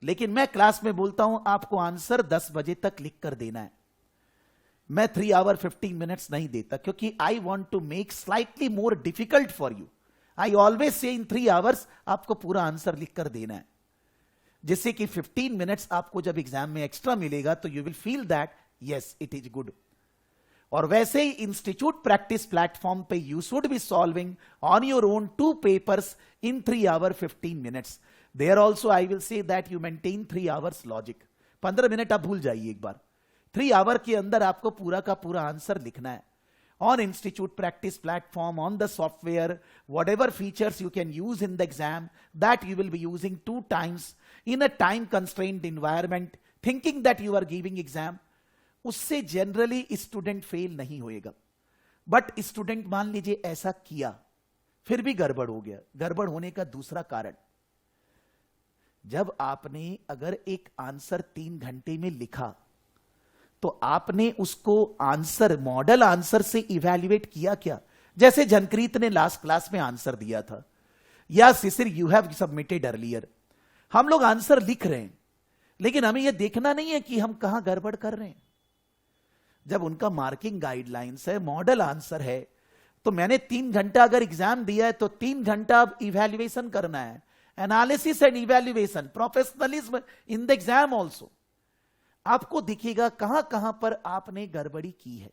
लेकिन मैं क्लास में बोलता हूं आपको आंसर 10 बजे तक लिख कर देना है। मैं 3 आवर 15 मिनट्स नहीं देता क्योंकि I want to make slightly more difficult for you. I always say in 3 hours आपको पूरा आंसर लिख कर देना है, जिससे कि 15 मिनट्स आपको जब एग्जाम में एक्स्ट्रा मिलेगा तो you will feel that yes it is good. और वैसे ही इंस्टीट्यूट प्रैक्टिस प्लेटफॉर्म पे you should be solving on your own 2 papers in 3 hours 15 minutes। There also I will say that you maintain 3 hours logic. 15 minute आप भूल जाइए एक बार, 3 hours के अंदर आपको पूरा का पूरा आंसर लिखना है। On institute practice platform, on the software, whatever features you can use in the exam, that you will be using 2 times in a time constrained environment, thinking that you are giving exam, उससे generally student fail नहीं होएगा। But student मान लीजिए ऐसा किया, फिर भी गड़बड़ हो गया। गड़बड़ होने का दूसरा कारण, जब आपने अगर एक आंसर 3 घंटे में लिखा तो आपने उसको आंसर, मॉडल आंसर से इवैल्यूएट किया क्या? जैसे जनक्रीत ने लास्ट क्लास में आंसर दिया था, या शिशिर यू हैव सबमिटेड अर्लियर। हम लोग आंसर लिख रहे हैं, लेकिन हमें यह देखना नहीं है कि हम कहां गड़बड़ कर रहे हैं। जब उनका मार्किंग गाइडलाइंस है, मॉडल आंसर है, तो मैंने 3 घंटा अगर एग्जाम दिया है तो 3 घंटा अब इवैल्यूएशन करना है, analysis and evaluation, professionalism in the exam also. आपको दिखेगा कहां कहां पर आपने गड़बड़ी की है,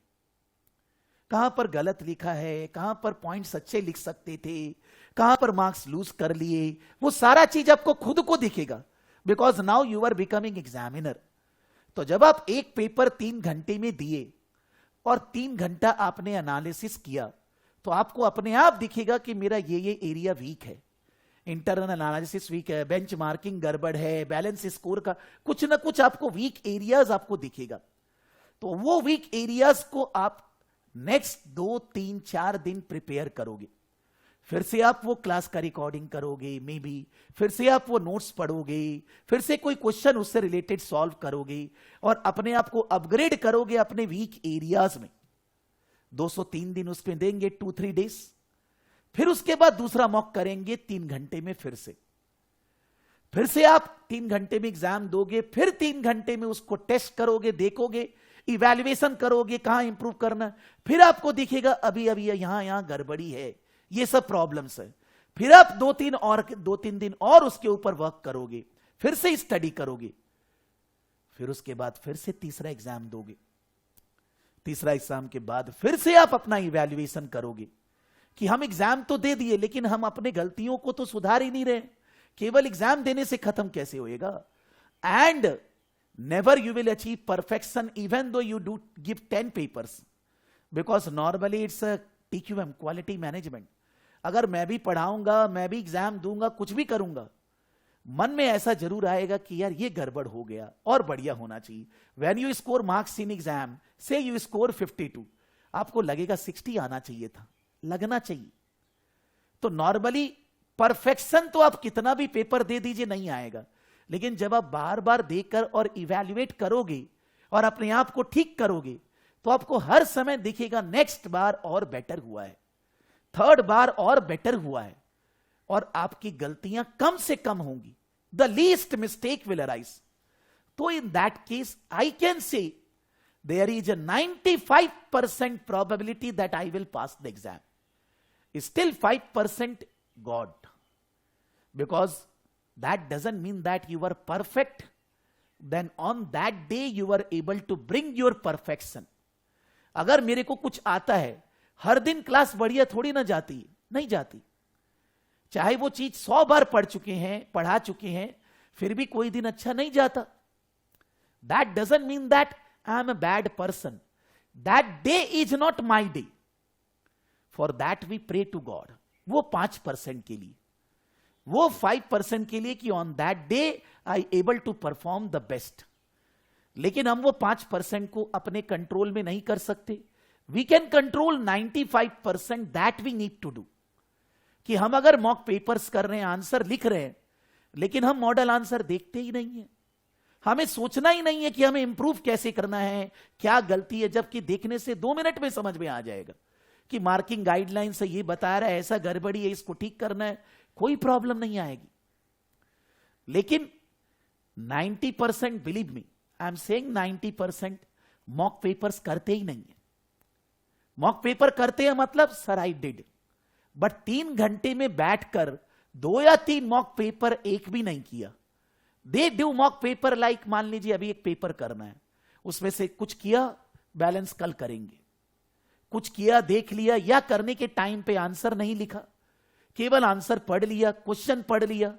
कहां पर गलत लिखा है, कहां पर पॉइंट्स अच्छे लिख सकते थे, कहां पर मार्क्स लूज कर लिए, वो सारा चीज आपको खुद को दिखेगा, because now you are becoming examiner. तो जब आप एक पेपर 3 घंटे में दिए और 3 घंटा आपने एनालिसिस किया, तो आपको अपने आप दिखेगा कि मेरा ये एरिया वीक है, इंटरनल एनालिसिस वीक है, बेंच मार्किंग गड़बड़ है, बैलेंस स्कोर का कुछ ना कुछ आपको वीक एरियाज आपको दिखेगा। तो वो वीक एरियाज को आप नेक्स्ट 2, 3, 4 दिन प्रिपेयर करोगे। फिर से आप वो क्लास का रिकॉर्डिंग करोगे, मे बी फिर से आप वो नोट्स पढ़ोगे, फिर से कोई क्वेश्चन उससे रिलेटेड सॉल्व करोगे और अपने आप को अपग्रेड करोगे अपने वीक एरियाज में। 203 दिन उसमें देंगे, 2-3 डेज। फिर उसके बाद दूसरा मॉक करेंगे 3 घंटे में, फिर से आप 3 घंटे में एग्जाम दोगे, फिर 3 घंटे में उसको टेस्ट करोगे, देखोगे, इवैल्यूएशन करोगे कहां इंप्रूव करना। फिर आपको दिखेगा अभी यहां गड़बड़ी है, ये सब प्रॉब्लम्स है। फिर आप 2-3 दिन और उसके ऊपर वर्क करोगे, फिर से स्टडी करोगे, फिर उसके बाद फिर से तीसरा एग्जाम दोगे। तीसरा एग्जाम के बाद फिर से आप अपना इवैल्यूएशन करोगे कि हम एग्जाम तो दे दिए, लेकिन हम अपने गलतियों को तो सुधार ही नहीं रहे। केवल एग्जाम देने से खत्म कैसे होएगा? And never you will achieve perfection even though you do give 10 papers, because normally it's TQM, quality management. अगर मैं भी पढ़ाऊंगा, मैं भी एग्जाम दूंगा, कुछ भी करूंगा, मन में ऐसा जरूर आएगा कि यार ये गड़बड़ हो गया और बढ़िया होना चाहिए। When you score marks in exam, से यू स्कोर 52, आपको लगेगा 60 आना चाहिए था, लगना चाहिए। तो नॉर्मली परफेक्शन तो आप कितना भी पेपर दे दीजिए नहीं आएगा, लेकिन जब आप बार बार देकर और इवैल्यूएट करोगे और अपने आप को ठीक करोगे, तो आपको हर समय दिखेगा नेक्स्ट बार और बेटर हुआ है, थर्ड बार और बेटर हुआ है, और आपकी गलतियां कम से कम होंगी। The least mistake will arise. तो in that case I can say there is a 95% probability that I will pass the exam. Still 5% God, because that doesn't mean that you are perfect. Then on that day you are able to bring your perfection. अगर मेरे को कुछ आता है, हर दिन class बढ़िया थोड़ी ना जाती, नहीं जाती। चाहे वो चीज 100 बार पढ़ा चुके हैं, फिर भी कोई दिन अच्छा नहीं जाता। That doesn't mean that I am a bad person. That day is not my day. For that we pray to God. वो 5% के लिए, वो 5% के लिए कि on that day I able to perform the best. लेकिन हम वो 5% को अपने कंट्रोल में नहीं कर सकते। We can control 95% that we need to do. कि हम अगर मॉक पेपर्स कर रहे हैं, आंसर लिख रहे हैं, लेकिन हम मॉडल आंसर देखते ही नहीं है, हमें सोचना ही नहीं है कि हमें इंप्रूव कैसे करना है, क्या गलती है, जबकि देखने से 2 मिनट में समझ में आ जाएगा कि मार्किंग गाइडलाइन से ये बता रहा है, ऐसा गड़बड़ी है, इसको ठीक करना है, कोई प्रॉब्लम नहीं आएगी। लेकिन 90%, believe me, I am saying 90% mock papers करते ही नहीं है। मॉक पेपर करते हैं मतलब सर आई डिड, बट 3 घंटे में बैठकर 2 या 3 मॉक पेपर एक भी नहीं किया। They do mock paper like, मान लीजिए अभी एक पेपर करना है उसमें से कुछ किया, बैलेंस कल करेंगे, कुछ किया देख लिया, या करने के टाइम पे आंसर नहीं लिखा, केवल आंसर पढ़ लिया, क्वेश्चन पढ़ लिया,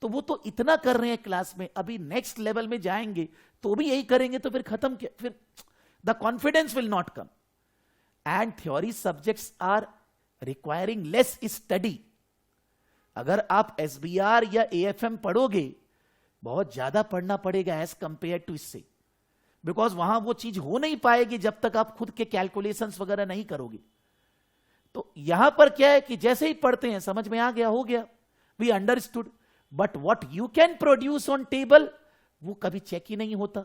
तो वो तो इतना कर रहे हैं क्लास में, अभी नेक्स्ट लेवल में जाएंगे तो भी यही करेंगे, तो फिर खत्म क्या, फिर the confidence will not come. And theory subjects are requiring less study. अगर आप एसबीआर या एएफएम पढ़ोगे, बहुत ज्यादा पढ़ना पड़ेगा एज कंपेयर टू इससे, बिकॉज वहां वो चीज हो नहीं पाएगी जब तक आप खुद के कैलकुलेशंस वगैरह नहीं करोगे। तो यहां पर क्या है कि जैसे ही पढ़ते हैं समझ में आ गया, हो गया, we understood, but what you can produce on table वो कभी चेक ही नहीं होता,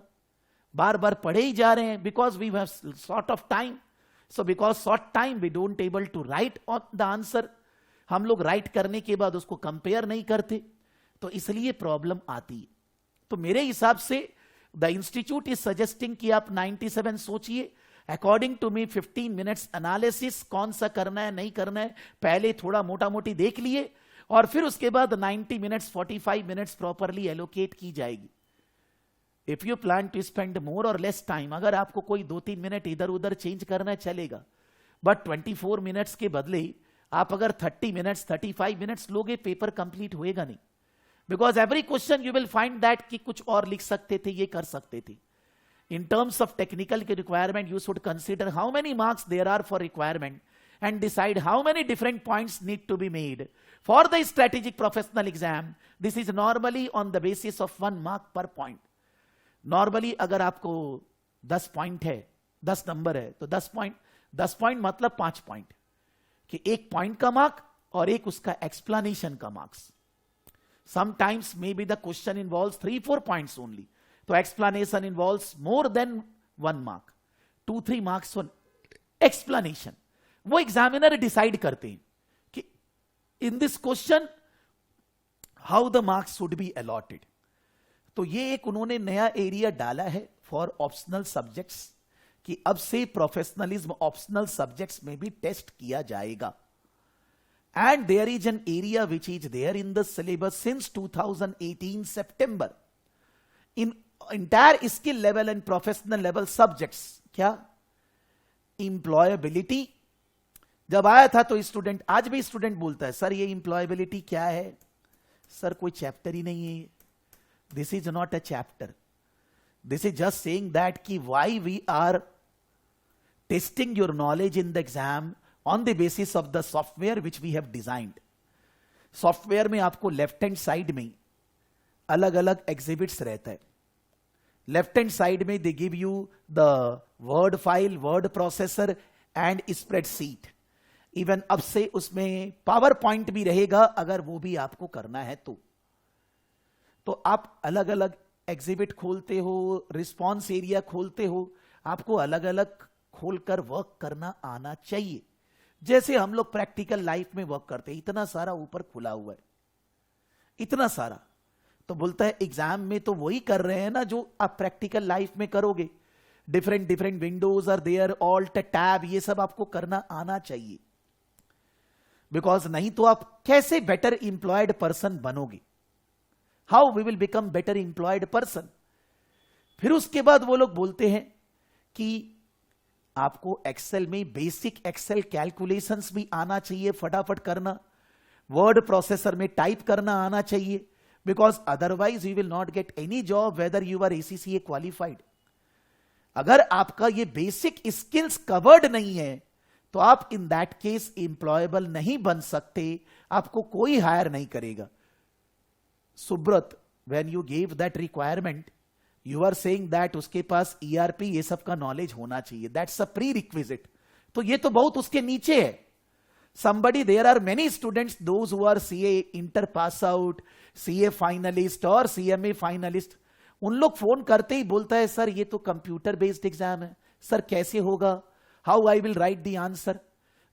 बार बार पढ़े ही जा रहे हैं, because we have short of time. So because short time we don't able to write on the answer, हम लोग राइट करने के बाद उसको कंपेयर नहीं करते, तो इसलिए प्रॉब्लम आती है। तो मेरे हिसाब से द इंस्टीट्यूट इज सजेस्टिंग कि आप 97 सोचिए, according to me 15 minutes analysis, कौन सा करना है नहीं करना है, पहले थोड़ा मोटा मोटी देख लिए, और फिर उसके बाद 90 मिनट्स 45 मिनट्स प्रॉपरली एलोकेट की जाएगी। If you plan to spend more और लेस टाइम, अगर आपको कोई 2-3 मिनट इधर उधर चेंज करना है चलेगा, बट 24 मिनट्स के बदले आप अगर 30 मिनट्स 35 मिनट्स लोगे, पेपर कंप्लीट होएगा नहीं, because every question you will find that कि कुछ और लिख सकते थे, ये कर सकते थे। इन टर्म्स ऑफ टेक्निकल के requirement you should consider how many marks there are for requirement and decide how many different points need to be made for the strategic professional exam. This is normally on the basis of 1 mark per point. Normally अगर आपको 10 point है, 10 number है, तो 10 point मतलब 5 point, कि एक point का mark और एक उसका एक्सप्लेनेशन का marks. Sometimes maybe the question involves 3-4 points only, तो explanation involves more than 1 mark, 2-3 marks on explanation. वो एग्जामिनर डिसाइड करते हैं कि in this question how the marks should be allotted. तो ये एक उन्होंने नया एरिया डाला है फॉर ऑप्शनल सब्जेक्ट्स, कि अब से प्रोफेशनलिज्म ऑप्शनल सब्जेक्ट्स में भी टेस्ट किया जाएगा। And there is an area which is there in the syllabus since 2018 सितंबर in entire skill level and professional level subjects. क्या? एम्प्लॉयबिलिटी। जब आया था तो स्टूडेंट, आज भी स्टूडेंट बोलता है सर ये एम्प्लॉयबिलिटी क्या है, सर कोई चैप्टर ही नहीं है, this is not a chapter, this is just saying that कि why we are testing your knowledge in the exam on the basis of the software which we have designed. Software में आपको left hand side में अलग अलग exhibits रहता है। Left hand side में they give you the word file, word processor and spreadsheet. Even अब से उसमें पावर पॉइंट भी रहेगा अगर वो भी आपको करना है तो आप अलग अलग एग्जिबिट खोलते हो, रिस्पॉन्स एरिया खोलते हो, आपको अलग अलग खोलकर वर्क करना आना चाहिए, जैसे हम लोग प्रैक्टिकल लाइफ में वर्क करते हैं। इतना सारा ऊपर खुला हुआ है, इतना सारा, तो बोलता है एग्जाम में तो वही कर रहे हैं ना जो आप प्रैक्टिकल लाइफ में करोगे। Different different windows are there, alt tab, ये सब आपको करना आना चाहिए, बिकॉज नहीं तो आप कैसे बेटर इंप्लॉयड पर्सन बनोगे, how we will become better employed person. फिर उसके बाद वो लोग बोलते हैं कि आपको एक्सेल में बेसिक एक्सेल कैलकुलेशंस भी आना चाहिए, फटाफट करना, वर्ड प्रोसेसर में टाइप करना आना चाहिए, because otherwise you will not get any job whether you are ACCA qualified. अगर आपका ये बेसिक स्किल्स कवर्ड नहीं है तो आप इन दैट केस एम्प्लॉयबल नहीं बन सकते, आपको कोई हायर नहीं करेगा। Subrata, when you give that requirement you are saying that उसके पास ERP ये सब का नॉलेज होना चाहिए, दैट्स अ प्री रिक्विजिट। तो ये तो बहुत उसके नीचे है। somebody, there are many students, those who are CA inter pass out, CA finalist और CMA finalist, उन लोग फोन करते ही बोलता है सर ये तो कंप्यूटर बेस्ड एग्जाम है, सर कैसे होगा, how I will write the answer,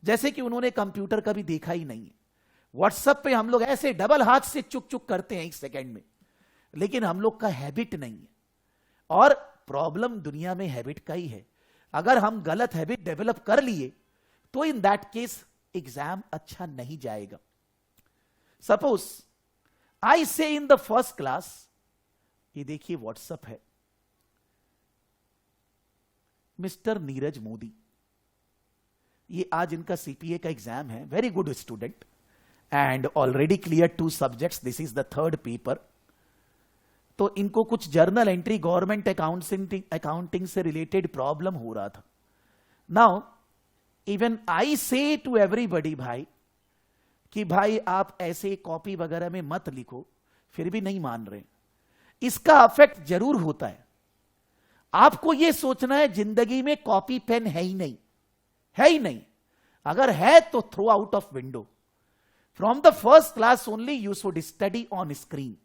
जैसे कि उन्होंने कंप्यूटर का भी देखा ही नहीं है। व्हाट्सएप पे हम लोग ऐसे डबल हाथ से चुक चुक करते हैं 1 सेकेंड में, लेकिन हम लोग का हैबिट नहीं है, और प्रॉब्लम दुनिया में हैबिट का ही है। अगर हम गलत हैबिट डेवलप कर लिए तो इन दैट केस एग्जाम अच्छा नहीं जाएगा। सपोज आई से इन द फर्स्ट क्लास, ये देखिए व्हाट्सएप है, मिस्टर नीरज मोदी, ये आज इनका सीपीए का एग्जाम है, very good student and already clear 2 subjects, this is the 3rd paper. तो इनको कुछ जर्नल एंट्री गवर्नमेंट अकाउंटिंग से रिलेटेड प्रॉब्लम हो रहा था। नाउ इवन आई से टू एवरीबडी भाई कि भाई आप ऐसे कॉपी वगैरह में मत लिखो, फिर भी नहीं मान रहे। इसका अफेक्ट जरूर होता है। आपको यह सोचना है जिंदगी में कॉपी पेन है ही नहीं, है ही नहीं। अगर है तो throw out of window. From the first class only you should study on screen.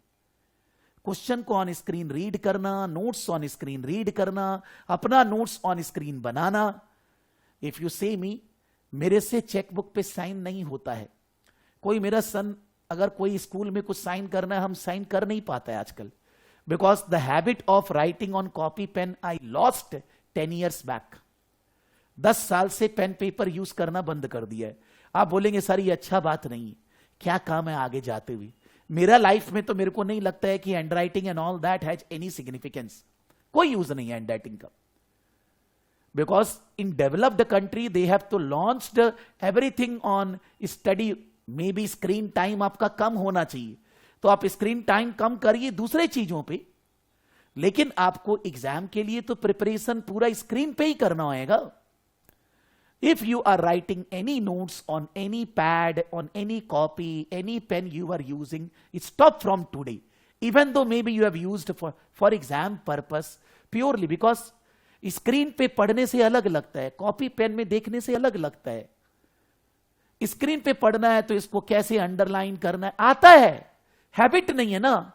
Question को ऑन स्क्रीन रीड करना, नोट्स ऑन स्क्रीन रीड करना, अपना नोट्स ऑन स्क्रीन बनाना। इफ यू से मी, मेरे से चेकबुक पे साइन नहीं होता है। कोई मेरा सन अगर कोई स्कूल में कुछ साइन करना है, हम साइन कर नहीं पाते आजकल, because the habit of writing on copy pen I lost 10 years back. 10 साल से पेन पेपर यूज करना बंद कर दिया है। आप बोलेंगे सर ये अच्छा बात नहीं है, क्या काम है आगे जाते हुए। मेरा लाइफ में तो मेरे को नहीं लगता है कि handwriting and all that has any significance, कोई यूज नहीं है हैंड राइटिंग का। Because in developed country they have to launched everything on study. Maybe screen time आपका कम होना चाहिए, तो आप स्क्रीन टाइम कम करिए दूसरे चीजों पे, लेकिन आपको एग्जाम के लिए तो प्रिपरेशन पूरा स्क्रीन पे ही करना होगा। If you are writing any notes on any pad, on any copy, any pen you are using, stop from today. Even though maybe you have used for exam purpose purely, because screen पे पढ़ने से अलग लगता है, copy pen में देखने से अलग लगता है। स्क्रीन पे पढ़ना है तो इसको कैसे अंडरलाइन करना है आता है, हैबिट नहीं है ना,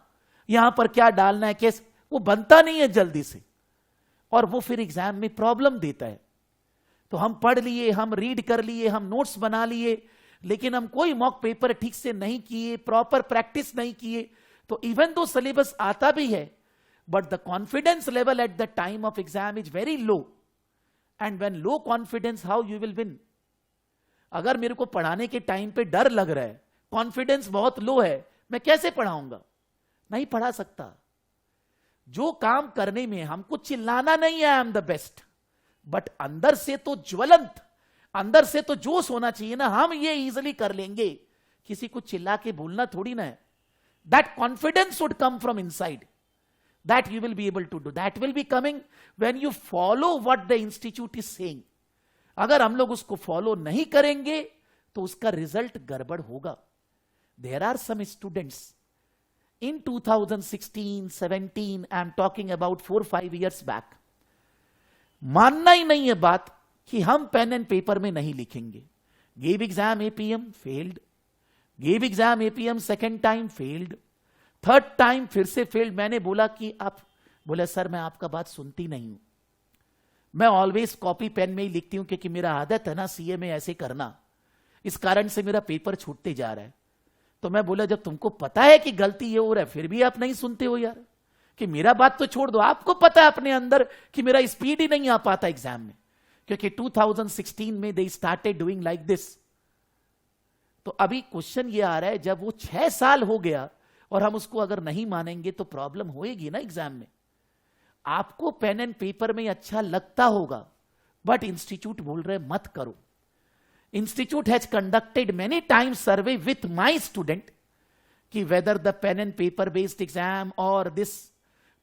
यहां पर क्या डालना है कैसे, वो बनता नहीं है जल्दी से, और वो फिर एग्जाम में प्रॉब्लम देता है। तो हम पढ़ लिए, हम रीड कर लिए, हम नोट्स बना लिए, लेकिन हम कोई मॉक पेपर ठीक से नहीं किए, प्रॉपर प्रैक्टिस नहीं किए, तो इवन दो सिलेबस आता भी है, but the confidence level at the time of exam is very low. And when low confidence, how you will win. अगर मेरे को पढ़ाने के टाइम पे डर लग रहा है, कॉन्फिडेंस बहुत लो है, मैं कैसे पढ़ाऊंगा, नहीं पढ़ा सकता। जो काम करने में हमको चिल्लाना नहीं है I am the best, but अंदर से तो ज्वलंत, अंदर से तो जोश होना चाहिए ना, हम ये इजीली कर लेंगे, किसी को चिल्ला के बोलना थोड़ी ना है। That confidence should come from inside, that you will be able to do, that will be coming when you follow what the institute is saying. अगर हम लोग उसको फॉलो नहीं करेंगे तो उसका रिजल्ट गड़बड़ होगा। There are some students in 2016, 17, I am talking about 4-5 years back, मानना ही नहीं है बात कि हम पेन एंड पेपर में नहीं लिखेंगे। Gave exam APM failed, gave exam APM second time failed, third time फिर से फेल्ड। मैंने बोला कि आप, बोले सर मैं आपका बात सुनती नहीं हूं, मैं ऑलवेज कॉपी पेन में ही लिखती हूं क्योंकि मेरा आदत है ना सीए में ऐसे करना, इस कारण से मेरा पेपर छूटते जा रहा है। तो मैं बोला जब तुमको पता है कि गलती ये हो रहा है फिर भी आप नहीं सुनते हो यार, कि मेरा बात तो छोड़ दो, आपको पता है अपने अंदर कि मेरा स्पीड ही नहीं आ पाता एग्जाम में, क्योंकि 2016 में they started doing like this. तो अभी क्वेश्चन ये आ रहा है, जब वो 6 साल हो गया और हम उसको अगर नहीं मानेंगे तो प्रॉब्लम होएगी ना एग्जाम में। आपको पेन एंड पेपर में अच्छा लगता होगा, बट इंस्टीट्यूट बोल रहे मत करो। Institute has conducted many times survey with my student कि whether the pen and paper based exam और दिस,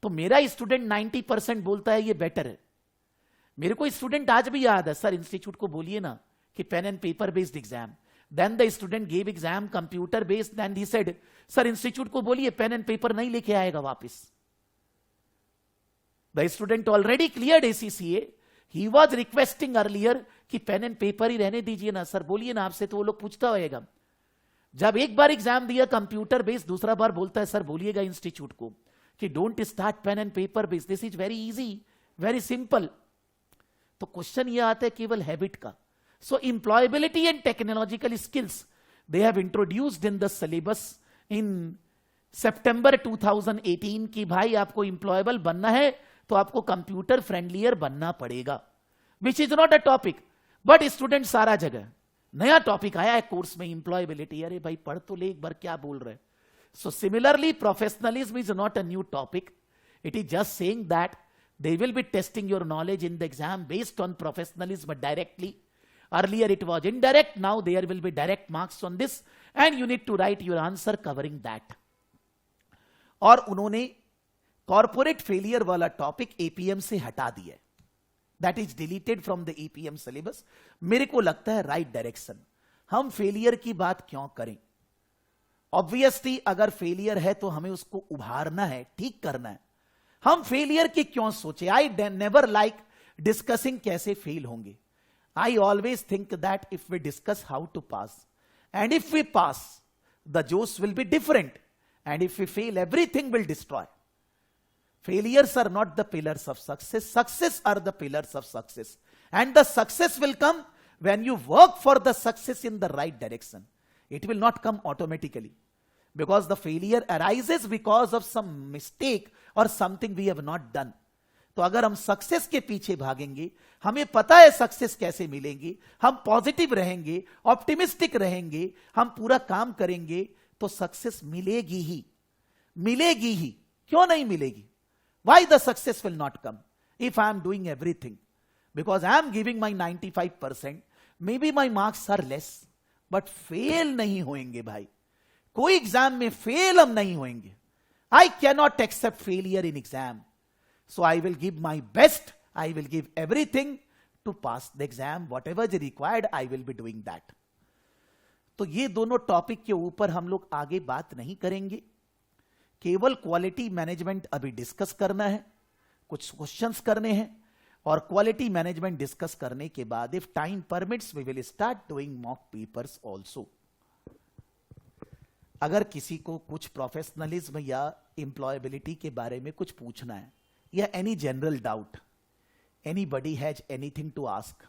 तो मेरा स्टूडेंट 90% बोलता है ये बेटर है। मेरे को स्टूडेंट आज भी याद है, सर इंस्टीट्यूट को बोलिए ना कि pen and paper based exam. Then the student gave exam computer based and he said sir institute को बोलिए पेन एंड पेपर नहीं लेके आएगा वापस। The student already cleared ACCA, he was requesting earlier कि पेन एंड पेपर ही रहने दीजिए ना सर, बोलिए ना आपसे, तो वो लोग पूछता होएगा। जब एक बार एग्जाम दिया कंप्यूटर बेस्ड, दूसरा बार बोलता है सर बोलिएगा इंस्टीट्यूट को कि don't start pen and paper based, this is very easy, very simple. तो क्वेश्चन ये आता है केवल हैबिट का। So employability and technological skills they have introduced in the syllabus in September 2018 की भाई आपको एम्प्लॉयबल बनना है तो आपको कंप्यूटर फ्रेंडलियर बनना पड़ेगा, which is not a topic, but student सारा जगह नया टॉपिक आया है कोर्स में एम्प्लॉयबिलिटी। अरे भाई पढ़ तो ले एक बार, क्या बोल रहे। So similarly professionalism is not a new topic, it is just saying that They will be testing your knowledge in the exam based on professionalism directly. Earlier it was indirect, now there will be direct marks on this and you need to write your answer covering that. और उन्होंने corporate failure वाला topic APM से हटा दिया, that is deleted from the APM syllabus. मेरे को लगता है राइट डायरेक्शन. हम फेलियर की बात क्यों करें? ऑब्वियसली अगर फेलियर है तो हमें उसको उभारना है, ठीक करना है. हम फेलियर की क्यों सोचे? आई नेवर लाइक डिस्कसिंग कैसे फेल होंगे. I always think that if we discuss how to pass and if we pass the जोश will be different and if we fail everything will destroy. Failures are not the pillars of success. Success are the pillars of success. And the success will come when you work for the success in the right direction. It will not come automatically. Because the failure arises because of some mistake or something we have not done. तो अगर हम success के पीछे भागेंगे, हमें पता है success कैसे मिलेंगी, हम पॉजिटिव रहेंगे, ऑप्टिमिस्टिक रहेंगे, हम पूरा काम करेंगे, तो सक्सेस मिलेगी ही, मिलेगी ही. क्यों नहीं मिलेगी? Why the success will not come if I am doing everything? Because I am giving my 95%, maybe my marks are less, but fail नहीं होएंगे भाई. कोई एग्जाम में फेल हम नहीं होएंगे. I cannot accept failure in exam. So I will give my best, I will give everything to pass the exam. Whatever is required, I will be doing that. तो ये दोनों topic के ऊपर हम लोग आगे बात नहीं करेंगे. केवल क्वालिटी मैनेजमेंट अभी डिस्कस करना है, कुछ क्वेश्चंस करने हैं, और क्वालिटी मैनेजमेंट डिस्कस करने के बाद if time permits we will start doing mock papers also. अगर किसी को कुछ प्रोफेशनलिज्म या एम्प्लॉयबिलिटी के बारे में कुछ पूछना है या any general doubt, anybody has anything to ask?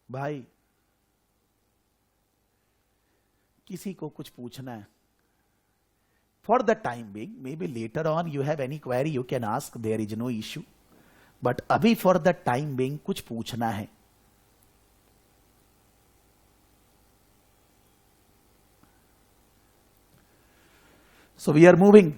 भाई किसी को कुछ पूछना है? For the time being, maybe later on you have any query you can ask, there is no issue, but अभी फॉर द टाइम बीइंग कुछ पूछना है. So we are moving.